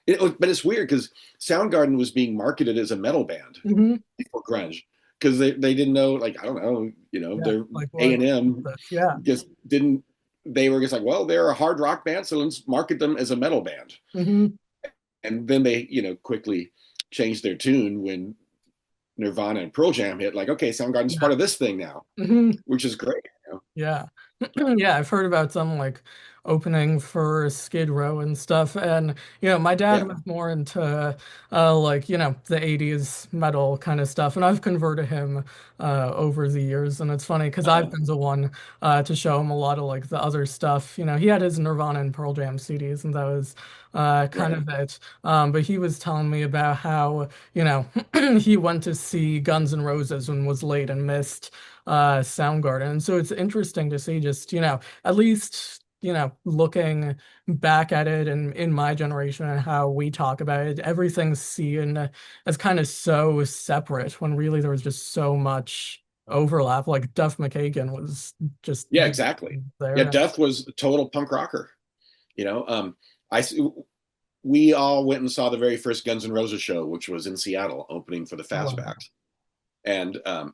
S2: But it's weird because Soundgarden was being marketed as a metal band
S1: Hmm.
S2: before grunge because they didn't know, like, I don't know,
S1: Yeah.
S2: their
S1: Like
S2: A
S1: what
S2: and
S1: is
S2: M
S1: this? Yeah.
S2: just didn't. They were just like, well, they're a hard rock band, so let's market them as a metal band.
S1: Hmm.
S2: And then they quickly changed their tune when Nirvana and Pearl Jam hit. Like, okay, Soundgarden's
S1: Yeah.
S2: part of this thing now,
S1: Hmm.
S2: which is great.
S1: Yeah. Yeah, I've heard about some like opening for Skid Row and stuff. And, my dad
S2: Yeah.
S1: was more into like, the 80s metal kind of stuff. And I've converted him over the years. And it's funny because I've
S2: Uh,
S1: been the one to show him a lot of like the other stuff. He had his Nirvana and Pearl Jam CDs, and that was kind
S2: right.
S1: of it. But he was telling me about how, he went to see Guns N' Roses and was late and missed Soundgarden. And so it's interesting to see just, at least, looking back at it and in my generation and how we talk about it, everything's seen as kind of so separate when really there was just so much overlap. Like Duff McKagan was just
S2: Yeah, exactly. Yeah,
S1: there.
S2: Duff was a total punk rocker. You know, I we all went and saw the very first Guns N' Roses show, which was in Seattle, opening for the
S1: Wow.
S2: Fastbacks. And I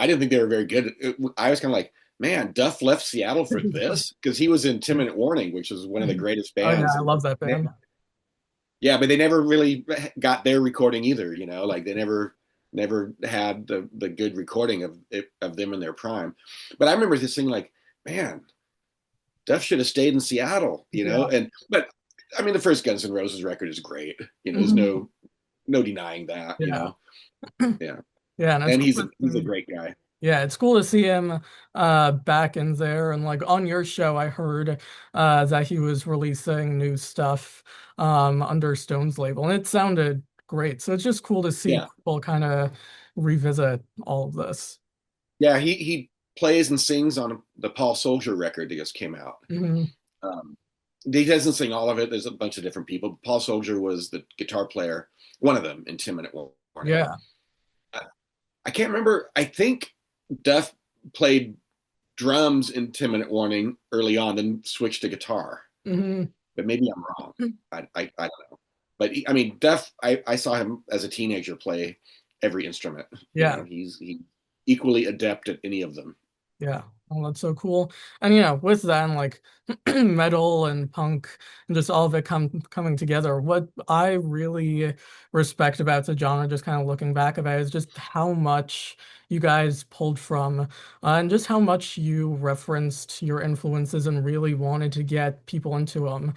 S2: didn't think they were very good. I was kind of like, man, Duff left Seattle for this because he was in 10 Minute Warning, which is one of the greatest
S1: Oh yeah,
S2: bands.
S1: I love that band.
S2: Yeah, but they never really got their recording either. Like they never had the good recording of them in their prime. But I remember just thinking like, man, Duff should have stayed in Seattle.
S1: Yeah.
S2: But I mean, the first Guns N' Roses record is great. There's
S1: Mhm.
S2: no denying that.
S1: Yeah.
S2: Yeah,
S1: Yeah, and it's
S2: and
S1: cool
S2: he's a great guy.
S1: yeah, it's cool to see him back in there. And like on your show, I heard that he was releasing new stuff under Stone's label, and it sounded great. So it's just cool to see
S2: Yeah,
S1: people kind of revisit all of this.
S2: yeah. He plays and sings on the Paul Soldier record that just came out.
S1: Hmm.
S2: Um, he doesn't sing all of it. There's a bunch of different people. Paul Soldier was the guitar player, one of them in 10 Minute Warning.
S1: Yeah.
S2: I can't remember. I think Duff played drums in 10 Minute Warning early on, then switched to guitar.
S1: Hmm.
S2: But maybe I'm wrong. I don't know. But I mean, Duff, I saw him as a teenager play every instrument.
S1: Yeah.
S2: He equally adept at any of them.
S1: Yeah. Oh, that's so cool. And with that and like metal and punk and just all of it coming together, what I really respect about the genre, just kind of looking back about it, is just how much you guys pulled from and just how much you referenced your influences and really wanted to get people into them,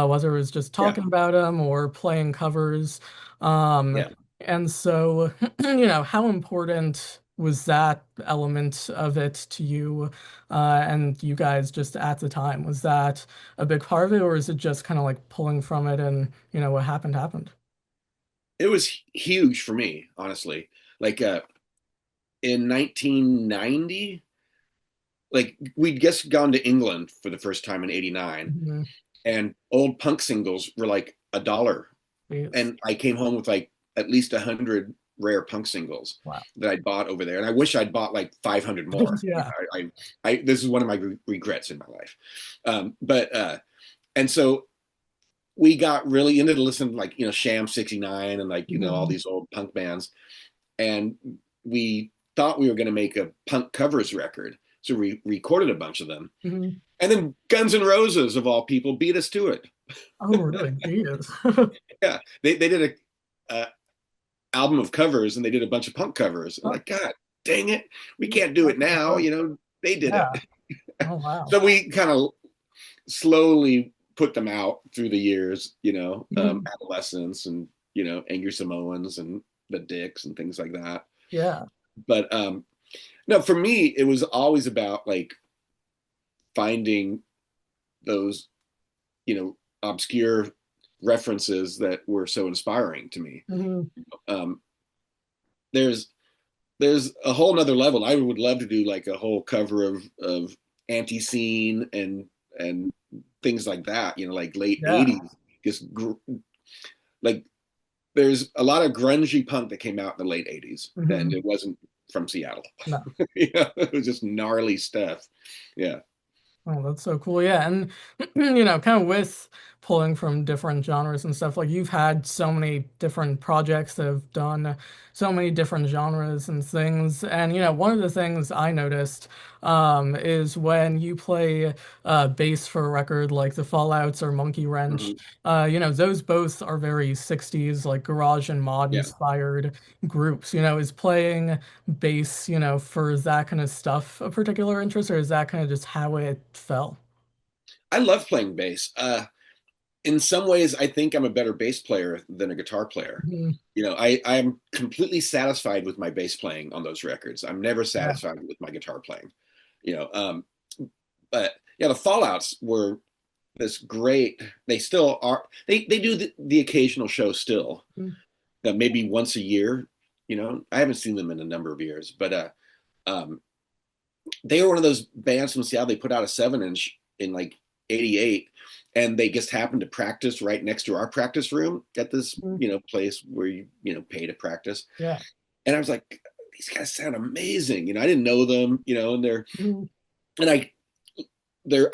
S1: whether it was just
S2: Yeah,
S1: talking about them or playing covers. Um,
S2: yeah.
S1: and so, how important was that element of it to you and you guys just at the time? Was that a big part of it, or is it just kind of like pulling from it and what happened happened?
S2: It was huge for me, honestly. Like in 1990, like we'd just gone to England for the first time in '89,
S1: Mhm.
S2: and old punk singles were like $1,
S1: Yes.
S2: and I came home with like at least 100 rare punk singles
S1: Wow.
S2: that I'd bought over there, and I wish I'd bought like 500 more.
S1: Yeah.
S2: This is one of my regrets in my life. But and so we got really into listening to like Sham 69 and like all
S1: Mhm.
S2: these old punk bands, and we thought we were going to make a punk covers record, so we recorded a bunch of them,
S1: Mhm.
S2: and then Guns N' Roses of all people beat us to it.
S1: Oh, really? Geez.
S2: Yeah, they did a album of covers, and they did a bunch of punk covers. I'm
S1: Oh,
S2: like, God dang it, we can't do it now. They did it.
S1: yeah. Oh, wow.
S2: So we kind of slowly put them out through the years,
S1: Mhm.
S2: adolescence and, Angry Samoans and the Dicks and things like that.
S1: Yeah.
S2: But no, for me, it was always about like finding those, obscure references that were so inspiring to me.
S1: Mhm.
S2: Um, there's there's a whole nother level. I would love to do like a whole cover of anti-scene and things like that. Like late
S1: Yeah.
S2: '80s. Just like there's a lot of grungy punk that came out in the late '80s, and
S1: Mhm.
S2: it wasn't from Seattle.
S1: No.
S2: It was just gnarly stuff. Yeah,
S1: Oh, that's so cool. Yeah. And, kind of with pulling from different genres and stuff, like you've had so many different projects that have done so many different genres and things. And, one of the things I noticed is when you play bass for a record like the Fallouts or Monkey Wrench,
S2: hmm
S1: those both are very 60s, like garage and mod
S2: yeah.
S1: inspired groups. Is playing bass, for that kind of stuff a particular interest, or is that kind of just how it fell?
S2: I love playing bass. In some ways, I think I'm a better bass player than a guitar player.
S1: Mhm.
S2: I'm completely satisfied with my bass playing on those records. I'm never
S1: Yeah.
S2: satisfied with my guitar playing. You know, um, but yeah, the Fallouts were this great. They still are. They do the occasional show still,
S1: Mhm.
S2: maybe once a year. I haven't seen them in a number of years, but um, they were one of those bands from Seattle. They put out a 7-inch in like '88, and they just happened to practice right next to our practice room at this,
S1: Mhm.
S2: place where you pay to practice.
S1: Yeah.
S2: And I was like, these guys sound amazing. I didn't know them, and
S1: Mhm.
S2: and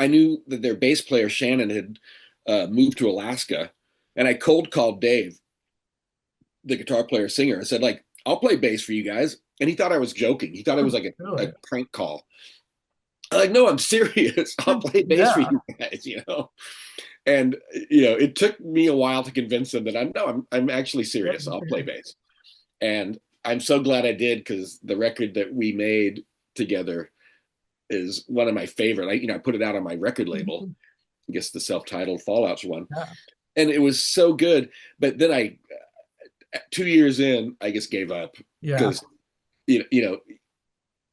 S2: I knew that their bass player Shannon had moved to Alaska, and I cold called Dave, the guitar player singer. I said, like, I'll play bass for you guys, and he thought I was joking. He thought it was like a
S1: Really?
S2: prank call. I'm like, no, I'm serious. I'll play bass for
S1: Yeah.
S2: you guys. And it took me a while to convince them that I'm actually serious. I'll play bass, and I'm so glad I did, because the record that we made together is one of my favorite. I put it out on my record label.
S1: Mhm.
S2: I guess the self-titled Fallouts one,
S1: Yeah.
S2: and it was so good. But then 2 years in, I just gave up,
S1: Yeah.
S2: because you know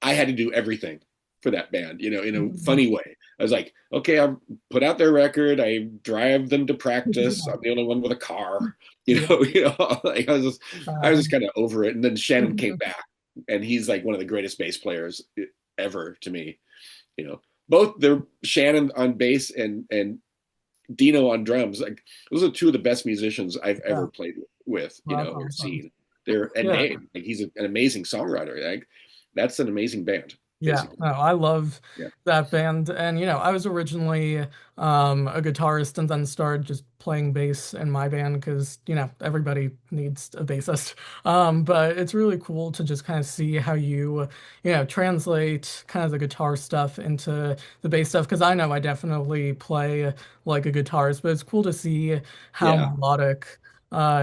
S2: I had to do everything for that band, in a
S1: Mhm.
S2: funny way. I was like, okay, I put out their record, I drive them to practice. I'm the only one with a car,
S1: Yeah.
S2: like I was just
S1: Um,
S2: kind of over it. And then Shannon came
S1: mhm.
S2: back, and he's like one of the greatest bass players ever to me. You know, both they're Shannon on bass and Dino on drums. Like, those are two of the best musicians I've
S1: Yeah.
S2: ever played with,
S1: Well, that's
S2: or
S1: awesome.
S2: seen. And
S1: Yeah.
S2: Dave, like, he's an amazing songwriter. Like, that's an amazing band,
S1: Yeah,
S2: basically.
S1: no, I love
S2: Yeah,
S1: that band. And, I was originally a guitarist and then started just playing bass in my band because, everybody needs a bassist. But it's really cool to just kind of see how translate kind of the guitar stuff into the bass stuff. Because I know I definitely play like a guitarist, but it's cool to see how
S2: yeah.
S1: melodic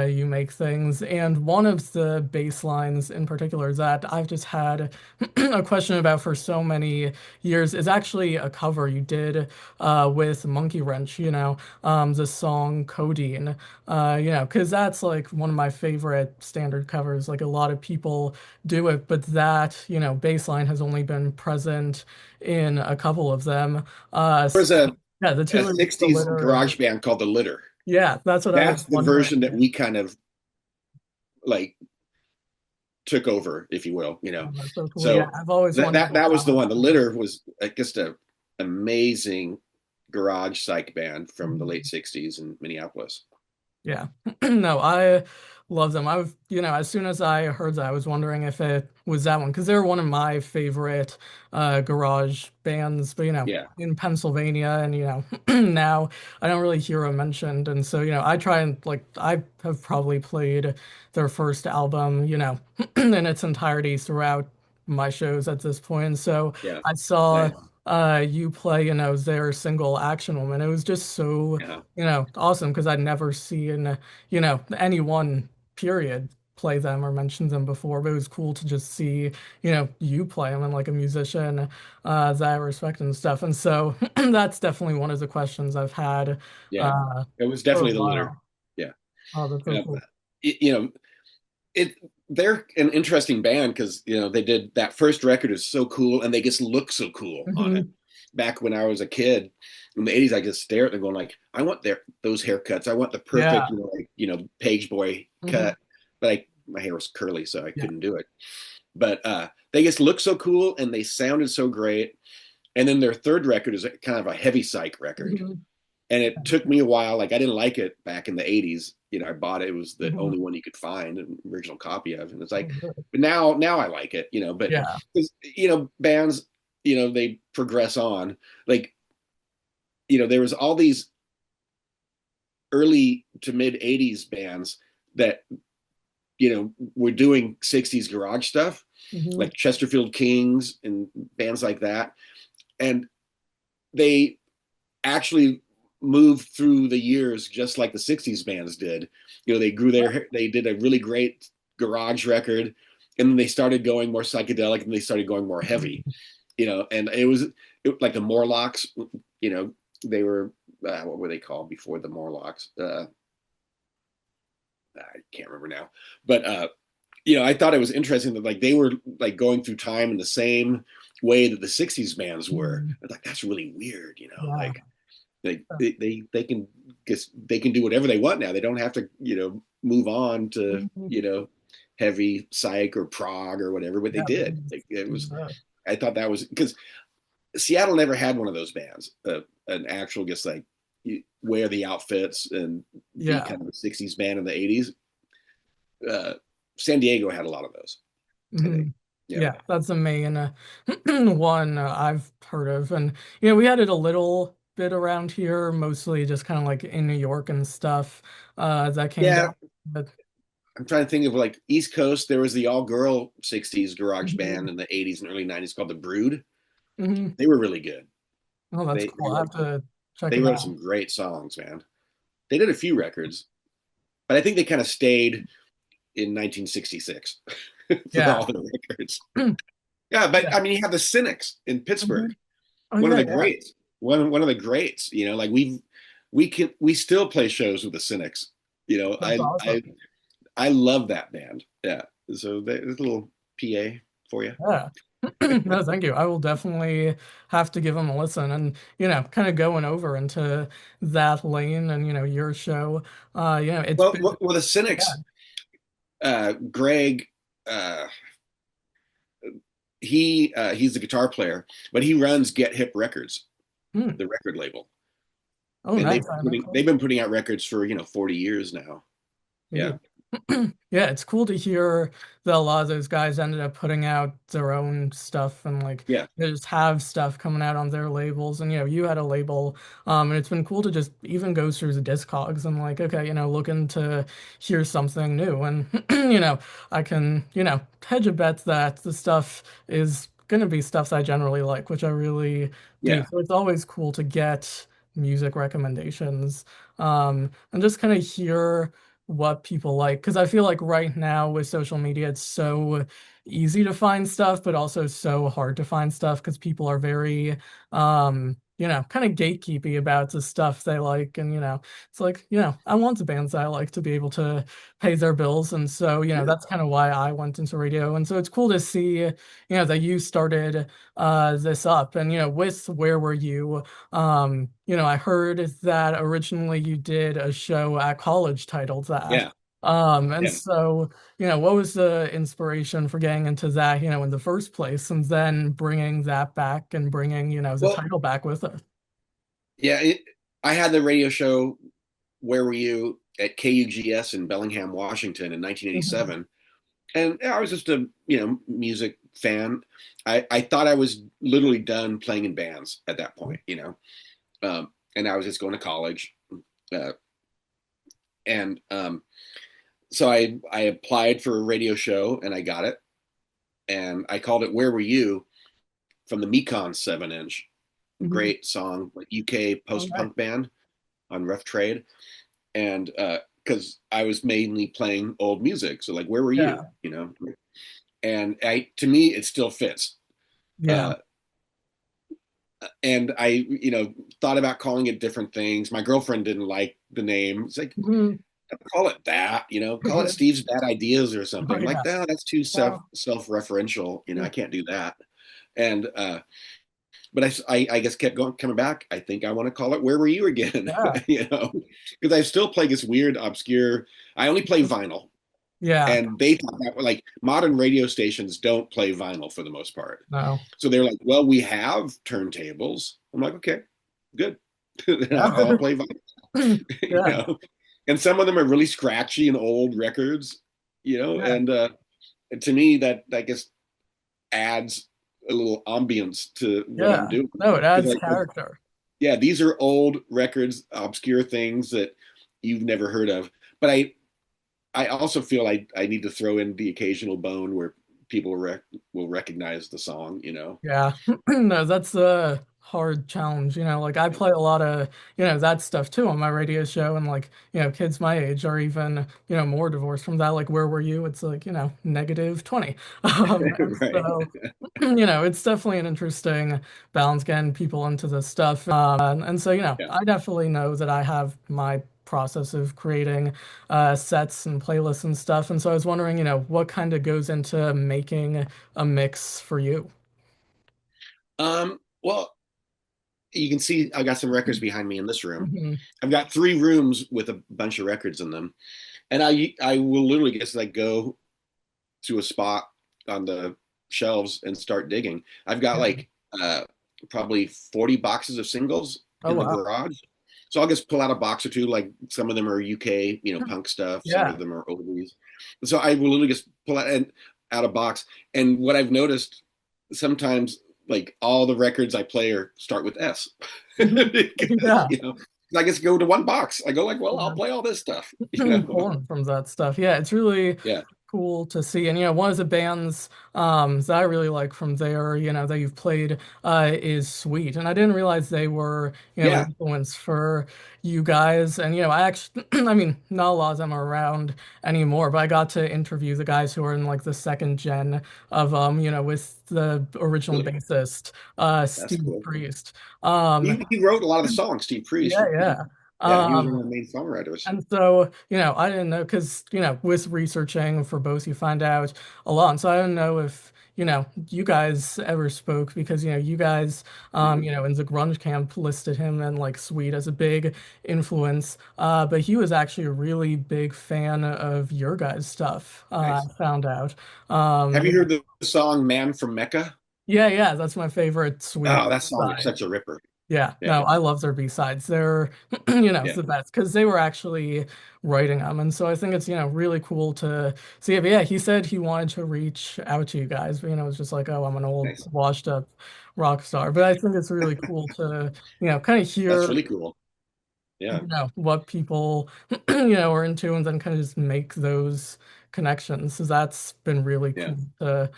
S1: you make things. And one of the bass lines in particular that I've just had a question about for so many years is actually a cover you did with Monkey Wrench, the song Codeine, because that's like one of my favorite standard covers. Like a lot of people do it, but that, bass line has only been present in a couple of them.
S2: There's
S1: Yeah, the
S2: a
S1: two, the
S2: '60s
S1: litter and
S2: garage band called The Litter.
S1: yeah, that's what I was
S2: That's the
S1: wondering.
S2: version that we kind of like took over, if you will.
S1: Oh, that's so cool. Yeah,
S2: So
S1: I've always
S2: that
S1: wanted
S2: that
S1: to
S2: that was the
S1: challenge
S2: one. The Litter was just a amazing garage psych band from the
S1: them.
S2: late '60s in Minneapolis.
S1: Yeah. No, I love them. As soon as I heard that, I was wondering if it was that one because they're one of my favorite garage bands. But,
S2: Yeah,
S1: in Pennsylvania and, now I don't really hear them mentioned. And so, I try and like I have probably played their first album, in its entirety throughout my shows at this point. So
S2: yeah,
S1: I saw
S2: nice.
S1: you play, their single Action Woman. It was just so
S2: Yeah,
S1: awesome because I'd never seen, anyone, period, play them or mention them before. But it was cool to just see, you play them and like a musician that I respect and stuff. And so that's definitely one of the questions I've had
S2: yeah.
S1: uh,
S2: It was
S1: for a
S2: definitely The Litter.
S1: while.
S2: Yeah.
S1: Oh, that's so
S2: Um,
S1: cool.
S2: y- you know, it they're an interesting band because they did that first record is so cool, and they just look so cool on it.
S1: Mhm.
S2: Back when I was a kid in the '80s, I just stare at them going like, I want those haircuts. I want the
S1: Yeah.
S2: perfect, page boy
S1: Hmm.
S2: cut. But my hair was curly, so I
S1: Yeah.
S2: couldn't do it. But they just look so cool, and they sounded so great. And then their third record is kind of a heavy psych record,
S1: Hmm.
S2: and it took me a while. Like, I didn't like it back in the '80s. I bought it. It was the
S1: Hmm.
S2: only one you could find an original copy of, and it's like,
S1: Oh, good.
S2: but now I like it. But
S1: Yeah.
S2: 'cause, bands, they progress on. Like, there was all these early to mid '80s bands that were doing '60s garage stuff,
S1: Hmm.
S2: like Chesterfield Kings and bands like that, and they actually moved through the years just like the '60s bands did. They did a really great garage record, and then they started going more psychedelic, and they started going more heavy. And like the Morlocks. You know, they were what were they called before the Morlocks? I can't remember now, but I thought it was interesting that like they were like going through time in the same way that the '60s bands were.
S1: Hmm.
S2: I was like, that's really weird.
S1: Yeah.
S2: Like they can do whatever they want now. They don't have to move on to
S1: Mhm.
S2: heavy psych or prog or whatever, but they
S1: Yeah.
S2: did. Like, it was. I thought that was because Seattle never had one of those bands, an actual just like wear the outfits and be
S1: Yeah.
S2: kind of a 60s band in the 80s. uh, San Diego had a lot of those, I think.
S1: Mhm.
S2: Yeah.
S1: Yeah, that's the main one I've heard of. And, we had it a little bit around here, mostly just kind of like in New York and stuff that came
S2: Yeah.
S1: down. But
S2: I'm trying to think of like East Coast. There was the all girl 60s garage band
S1: mhm,
S2: in the 80s and early 90s called The Brood.
S1: mhm.
S2: They were really good.
S1: Oh, that's
S2: They,
S1: cool.
S2: they
S1: I have
S2: wrote,
S1: to check
S2: they
S1: them
S2: wrote
S1: out.
S2: some great songs, man. They did a few records, but I think they kind of stayed in 1966 for
S1: Yeah.
S2: all the records. Yeah, but
S1: Yeah.
S2: I mean, you have the Cynics in Pittsburgh,
S1: Mhm. Oh,
S2: one of
S1: yeah,
S2: the
S1: yeah.
S2: greats, one of the greats. Like we still play shows with the Cynics. You know,
S1: That's awesome.
S2: I love that band. Yeah, so there's a little PA for you.
S1: Yeah. No, thank you. I will definitely have to give them a listen and, kind of going over into that lane and, your show. It's
S2: Well,
S1: been,
S2: the
S1: yeah.
S2: Cynics, Greg, uh, he's the guitar player, but he runs Get Hip Records,
S1: Hmm.
S2: the record label,
S1: Oh,
S2: and
S1: nice. I know. Cool.
S2: they've been putting out records for 40 years now. Yeah,
S1: Sweet. Yeah, it's cool to hear that a lot of those guys ended up putting out their own stuff and like
S2: yeah,
S1: they just have stuff coming out on their labels. And you had a label, and it's been cool to just even go through the Discogs and like, okay, looking to hear something new. And I can, hedge a bet that the stuff is gonna be stuff that I generally like, which I really do.
S2: yeah,
S1: So it's always cool to get music recommendations, and just kind of hear what people like because I feel like right now with social media it's so easy to find stuff but also so hard to find stuff because people are very kind of gatekeepy about the stuff they like and it's like I want the bands that I like to be able to pay their bills and so
S2: sure.
S1: that's kind of why I went into radio and so it's cool to see that you started this up and with Where Were You I heard that originally you did a show at college titled that.
S2: Yeah,
S1: And
S2: yeah.
S1: so, what was the inspiration for getting into that, in the first place, and then bringing that back and bringing, the
S2: Well,
S1: title back with it?
S2: yeah. I had the radio show Where Were You at KUGS in Bellingham, Washington in
S1: Mhm.
S2: 1987. And yeah, I was just a music fan. I thought I was literally done playing in bands at that point. And I was just going to college, uh, and so I applied for a radio show and I got it, and I called it "Where Were You" from the Mekon 7 inch.
S1: Mhm.
S2: Great song, like UK
S1: All
S2: post
S1: right.
S2: punk band on Rough Trade, and because I was mainly playing old music, so like "Where Were You,"
S1: Yeah.
S2: and to me it still fits.
S1: Yeah.
S2: Uh, and I, thought about calling it different things. My girlfriend didn't like the name. It's like,
S1: Mhm.
S2: call it that, call it Steve's Bad Ideas or something.
S1: Oh,
S2: I'm like,
S1: yeah.
S2: no, that's too
S1: Well,
S2: self-referential. I can't do that. And but I guess kept going coming back. I think I want to call it Where Were You again?
S1: yeah.
S2: Because I still play this weird, obscure. I only play vinyl,
S1: Yeah.
S2: and they thought that like modern radio stations don't play vinyl for the most part.
S1: No.
S2: So they're like, well, we have turntables. I'm like, okay, good.
S1: Yeah.
S2: I'll play vinyl. you
S1: Yeah.
S2: know, and some of them are really scratchy and old records.
S1: Yeah.
S2: And to me that just adds a little ambience to what I'm
S1: Yeah.
S2: doing.
S1: No, it
S2: Because
S1: adds
S2: like,
S1: character.
S2: yeah, these are old records, obscure things that you've never heard of. But I also feel I need to throw in the occasional bone where people will recognize the song.
S1: Yeah, no, that's a hard challenge. Like I play a lot of, that stuff too on my radio show, and like, kids my age are even, more divorced from that. Like, where were you? It's like, -20. And
S2: Right.
S1: so, it's definitely an interesting balance getting people into this stuff. And so,
S2: Yeah.
S1: I definitely know that I have my process of creating sets and playlists and stuff. And so I was wondering, what kind of goes into making a mix for you?
S2: Well, you can see I got some records behind me in this room.
S1: Mhm.
S2: I've got 3 rooms with a bunch of records in them, and I will literally just like go to a spot on the shelves and start digging. I've got
S1: Yeah.
S2: like probably 40 boxes of singles
S1: Oh
S2: in the
S1: wow.
S2: garage. So I'll just pull out a box or two. Like some of them are UK, punk stuff. Some
S1: Yeah.
S2: of them are oldies. So I will literally just pull out a box. And what I've noticed sometimes, like all the records I play are start with S,
S1: Mhm.
S2: because
S1: Yeah.
S2: I just go to one box. I go like, well, I'll
S1: Yeah.
S2: play all this stuff. You know,
S1: Pulling from that stuff. Yeah, it's really
S2: yeah,
S1: cool to see. And one of the bands that I really like from there, that you've played is Sweet. And I didn't realize they were, an
S2: yeah,
S1: influence for you guys. And I actually I mean, not a lot of them are around anymore, but I got to interview the guys who are in like the second gen of with the original
S2: really cool.
S1: bassist,
S2: That's
S1: Steve
S2: cool.
S1: Priest. Um
S2: He wrote a lot of the songs. Steve Priest.
S1: yeah, yeah.
S2: Yeah, he was one
S1: Um
S2: of the main songwriters.
S1: and so, I didn't know because, with researching for both, you find out a lot. And so I don't know if, you guys ever spoke because, you guys,
S2: Mhm.
S1: in the grunge camp listed him and like Sweet as a big influence. But he was actually a really big fan of your guys' stuff, I
S2: Nice.
S1: found out.
S2: Have you heard the song "Man from Mecca"?
S1: Yeah, yeah, that's my favorite Sweet
S2: Oh, that song is
S1: side.
S2: such a ripper.
S1: Yeah,
S2: Yeah,
S1: no, I love their B-sides. They're, it's
S2: yeah,
S1: the best because they were actually writing them. And so I think it's, really cool to see it. But yeah, he said he wanted to reach out to you guys, but, it's just like, oh, I'm an old
S2: nice.
S1: washed up rock star. But I think it's really cool to, kind of
S2: That's
S1: hear
S2: really cool. Yeah,
S1: what people are into and then kind of just make those connections. So that's been really
S2: yeah,
S1: cool to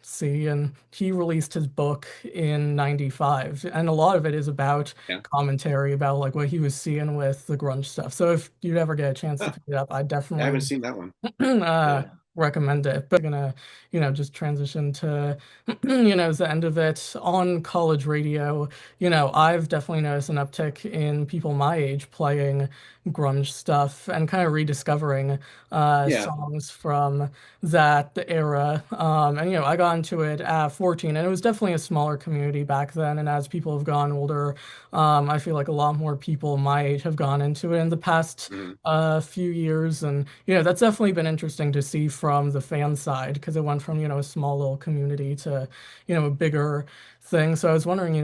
S1: see. And he released his book in 95 and a lot of it is about
S2: yeah.
S1: commentary about like what he was seeing with the grunge stuff. So if you'd ever get a chance to
S2: Huh,
S1: pick it up, I
S2: I haven't
S1: definitely
S2: seen that one.
S1: uh
S2: Yeah,
S1: recommend it. But gonna just transition to the end of it on college radio. I've definitely noticed an uptick in people my age playing grunge stuff and kind of rediscovering
S2: yeah,
S1: songs from that era. And I got into it at 14 and it was definitely a smaller community back then. And as people have gone older, I feel like a lot more people my age have gone into it in the past
S2: mhm,
S1: few years. And, that's definitely been interesting to see from the fan side because it went from, a small little community to, a bigger thing. So I was wondering,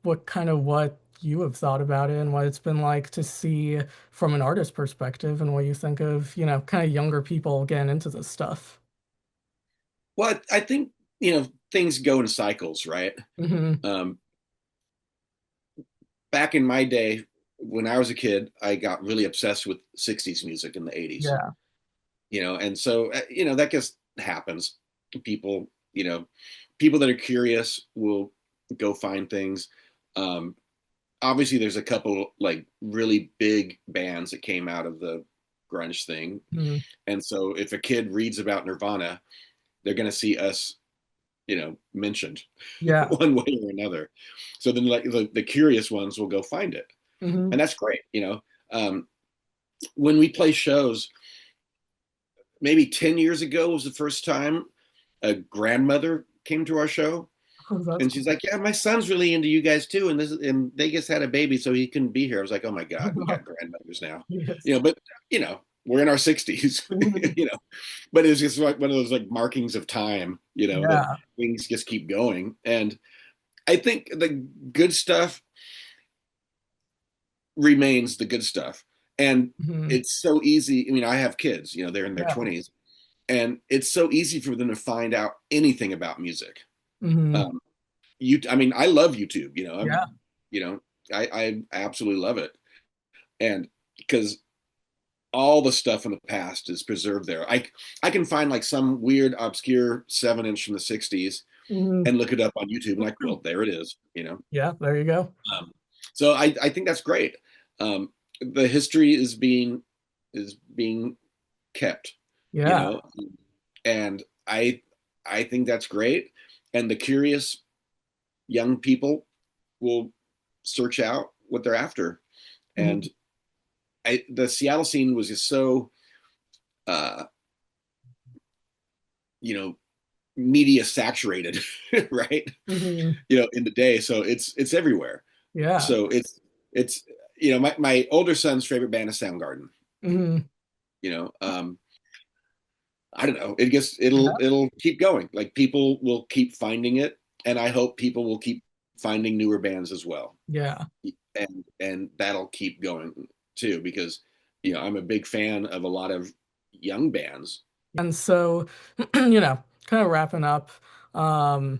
S1: what you have thought about it and what it's been like to see from an artist perspective and what you think of, kind of younger people getting into this stuff.
S2: Well, I think things go in cycles, right?
S1: Hmm.
S2: Um, Back in my day, when I was a kid, I got really obsessed with '60s music in the '80s.
S1: Yeah.
S2: And so that just happens. People, people that are curious will go find things. Um, Obviously, there's a couple like really big bands that came out of the grunge thing,
S1: Mhm.
S2: and so if a kid reads about Nirvana, they're going to see us, mentioned
S1: Yeah.
S2: one way or another. So then, like the curious ones will go find it,
S1: Hmm.
S2: and that's great. Um, when we play shows, maybe 10 years ago was the first time a grandmother came to our show,
S1: Oh, that's
S2: and she's like, yeah, my son's really into you guys too, and they just had a baby so he couldn't be here. I was like, oh my god, we
S1: cool.
S2: got grandmothers now.
S1: Yes.
S2: But we're in our 60s.
S1: Mhm.
S2: But it's just like one of those like markings of time, that
S1: Yeah.
S2: things just keep going. And I think the good stuff remains the good stuff. And
S1: Hmm.
S2: it's so easy. I mean, I have kids, they're in their
S1: Yeah.
S2: 20s, and it's so easy for them to find out anything about music.
S1: Hmm.
S2: Um, I mean, I love YouTube,
S1: Yeah.
S2: you know, I absolutely love it. And because all the stuff in the past is preserved there. I can find like some weird obscure 7-inch from the '60s
S1: Hmm.
S2: and look it up on YouTube and like, well, there it is.
S1: Yeah, there you go.
S2: So I think that's great. The history is being kept, you
S1: Yeah.
S2: know, and I think that's great. And the curious young people will search out what they're after. And
S1: Hmm.
S2: the Seattle scene was just so uh, you know media saturated, right?
S1: Hmm.
S2: In the day, so it's everywhere.
S1: Yeah.
S2: So it's my older son's favorite band is Soundgarden.
S1: Hmm.
S2: You know, I don't know. It'll
S1: Yeah.
S2: it'll keep going. Like people will keep finding it, and I hope people will keep finding newer bands as well,
S1: Yeah.
S2: and that'll keep going too because I'm a big fan of a lot of young bands.
S1: And so, kind of wrapping up, um,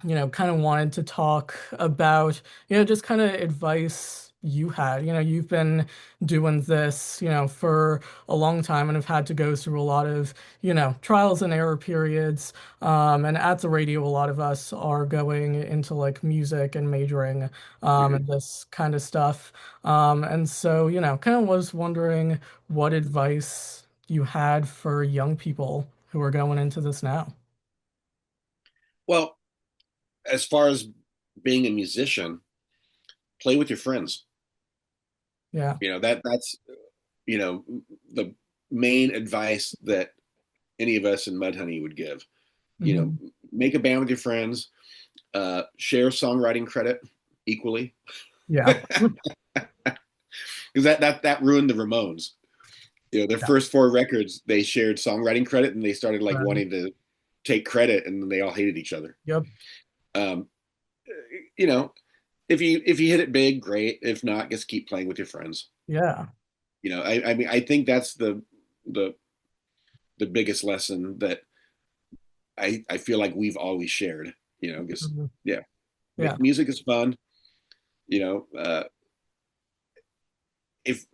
S1: kind of wanted to talk about, just kind of advice you had. You've been doing this, for a long time and have had to go through a lot of, trials and error periods. And at the radio, a lot of us are going into like music and majoring,
S2: Mhm.
S1: and this kind of stuff. And so, kind of was wondering what advice you had for young people who are going into this now.
S2: Well, as far as being a musician, play with your friends.
S1: Yeah.
S2: That's you know the main advice that any of us in Mudhoney would give. you know
S1: Hmm.
S2: Make a band with your friends, share songwriting credit equally,
S1: Yeah.
S2: because that ruined the Ramones. Their
S1: Yeah.
S2: first four records, they shared songwriting credit, and they started like
S1: Right.
S2: wanting to take credit, and then they all hated each other.
S1: Yep.
S2: um you know if you hit it big, great. If not, just keep playing with your friends.
S1: Yeah.
S2: I mean, I think that's the the biggest lesson that I feel like we've always shared. Because
S1: Mhm.
S2: yeah,
S1: Yeah.
S2: music is fun. you know uh if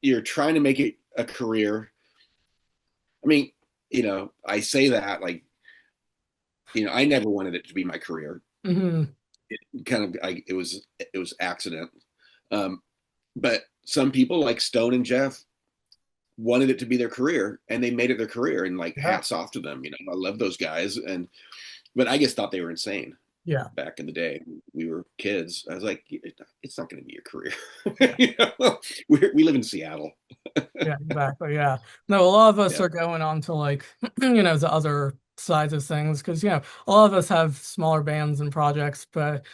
S2: you're trying to make it a career, I mean, I say that like, I never wanted it to be my career.
S1: Hmm.
S2: It kind of, it was accident. um but some people like Stone and Jeff wanted it to be their career, and they made it their career, and like,
S1: Yeah.
S2: hats off to them. I love those guys. And but I just thought they were insane
S1: Yeah.
S2: back in the day. We were kids. I was like, it's not going to be your career.
S1: Yeah.
S2: We live in Seattle.
S1: Yeah. Exactly. Yeah. No, a lot of us
S2: Yeah,
S1: are going on to like, the other sides of things because, a lot of us have smaller bands and projects, but,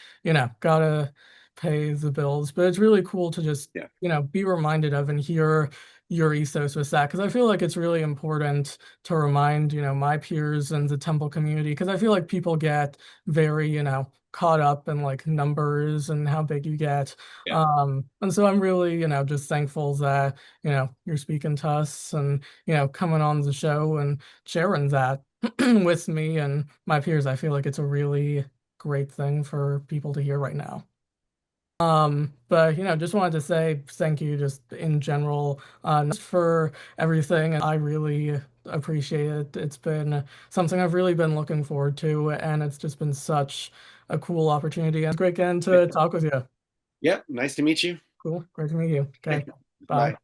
S1: gotta pay the bills. But it's really cool to just,
S2: yeah,
S1: be reminded of and hear your ethos with that because I feel like it's really important to remind, my peers and the Temple community because I feel like people get very, caught up in like numbers and how big you get.
S2: yeah,
S1: And so I'm really, just thankful that, you're speaking to us and, coming on the show and sharing that with me and my peers. I feel like it's a really great thing for people to hear right now. But just wanted to say thank you just in general, not just for everything. I really appreciate it. It's been something I've really been looking forward to, and it's just been such a cool opportunity. And it's great getting
S2: yeah.
S1: to talk with you.
S2: Yeah, nice to meet you.
S1: Cool. Great to meet you. Okay.
S2: Bye.
S1: Bye.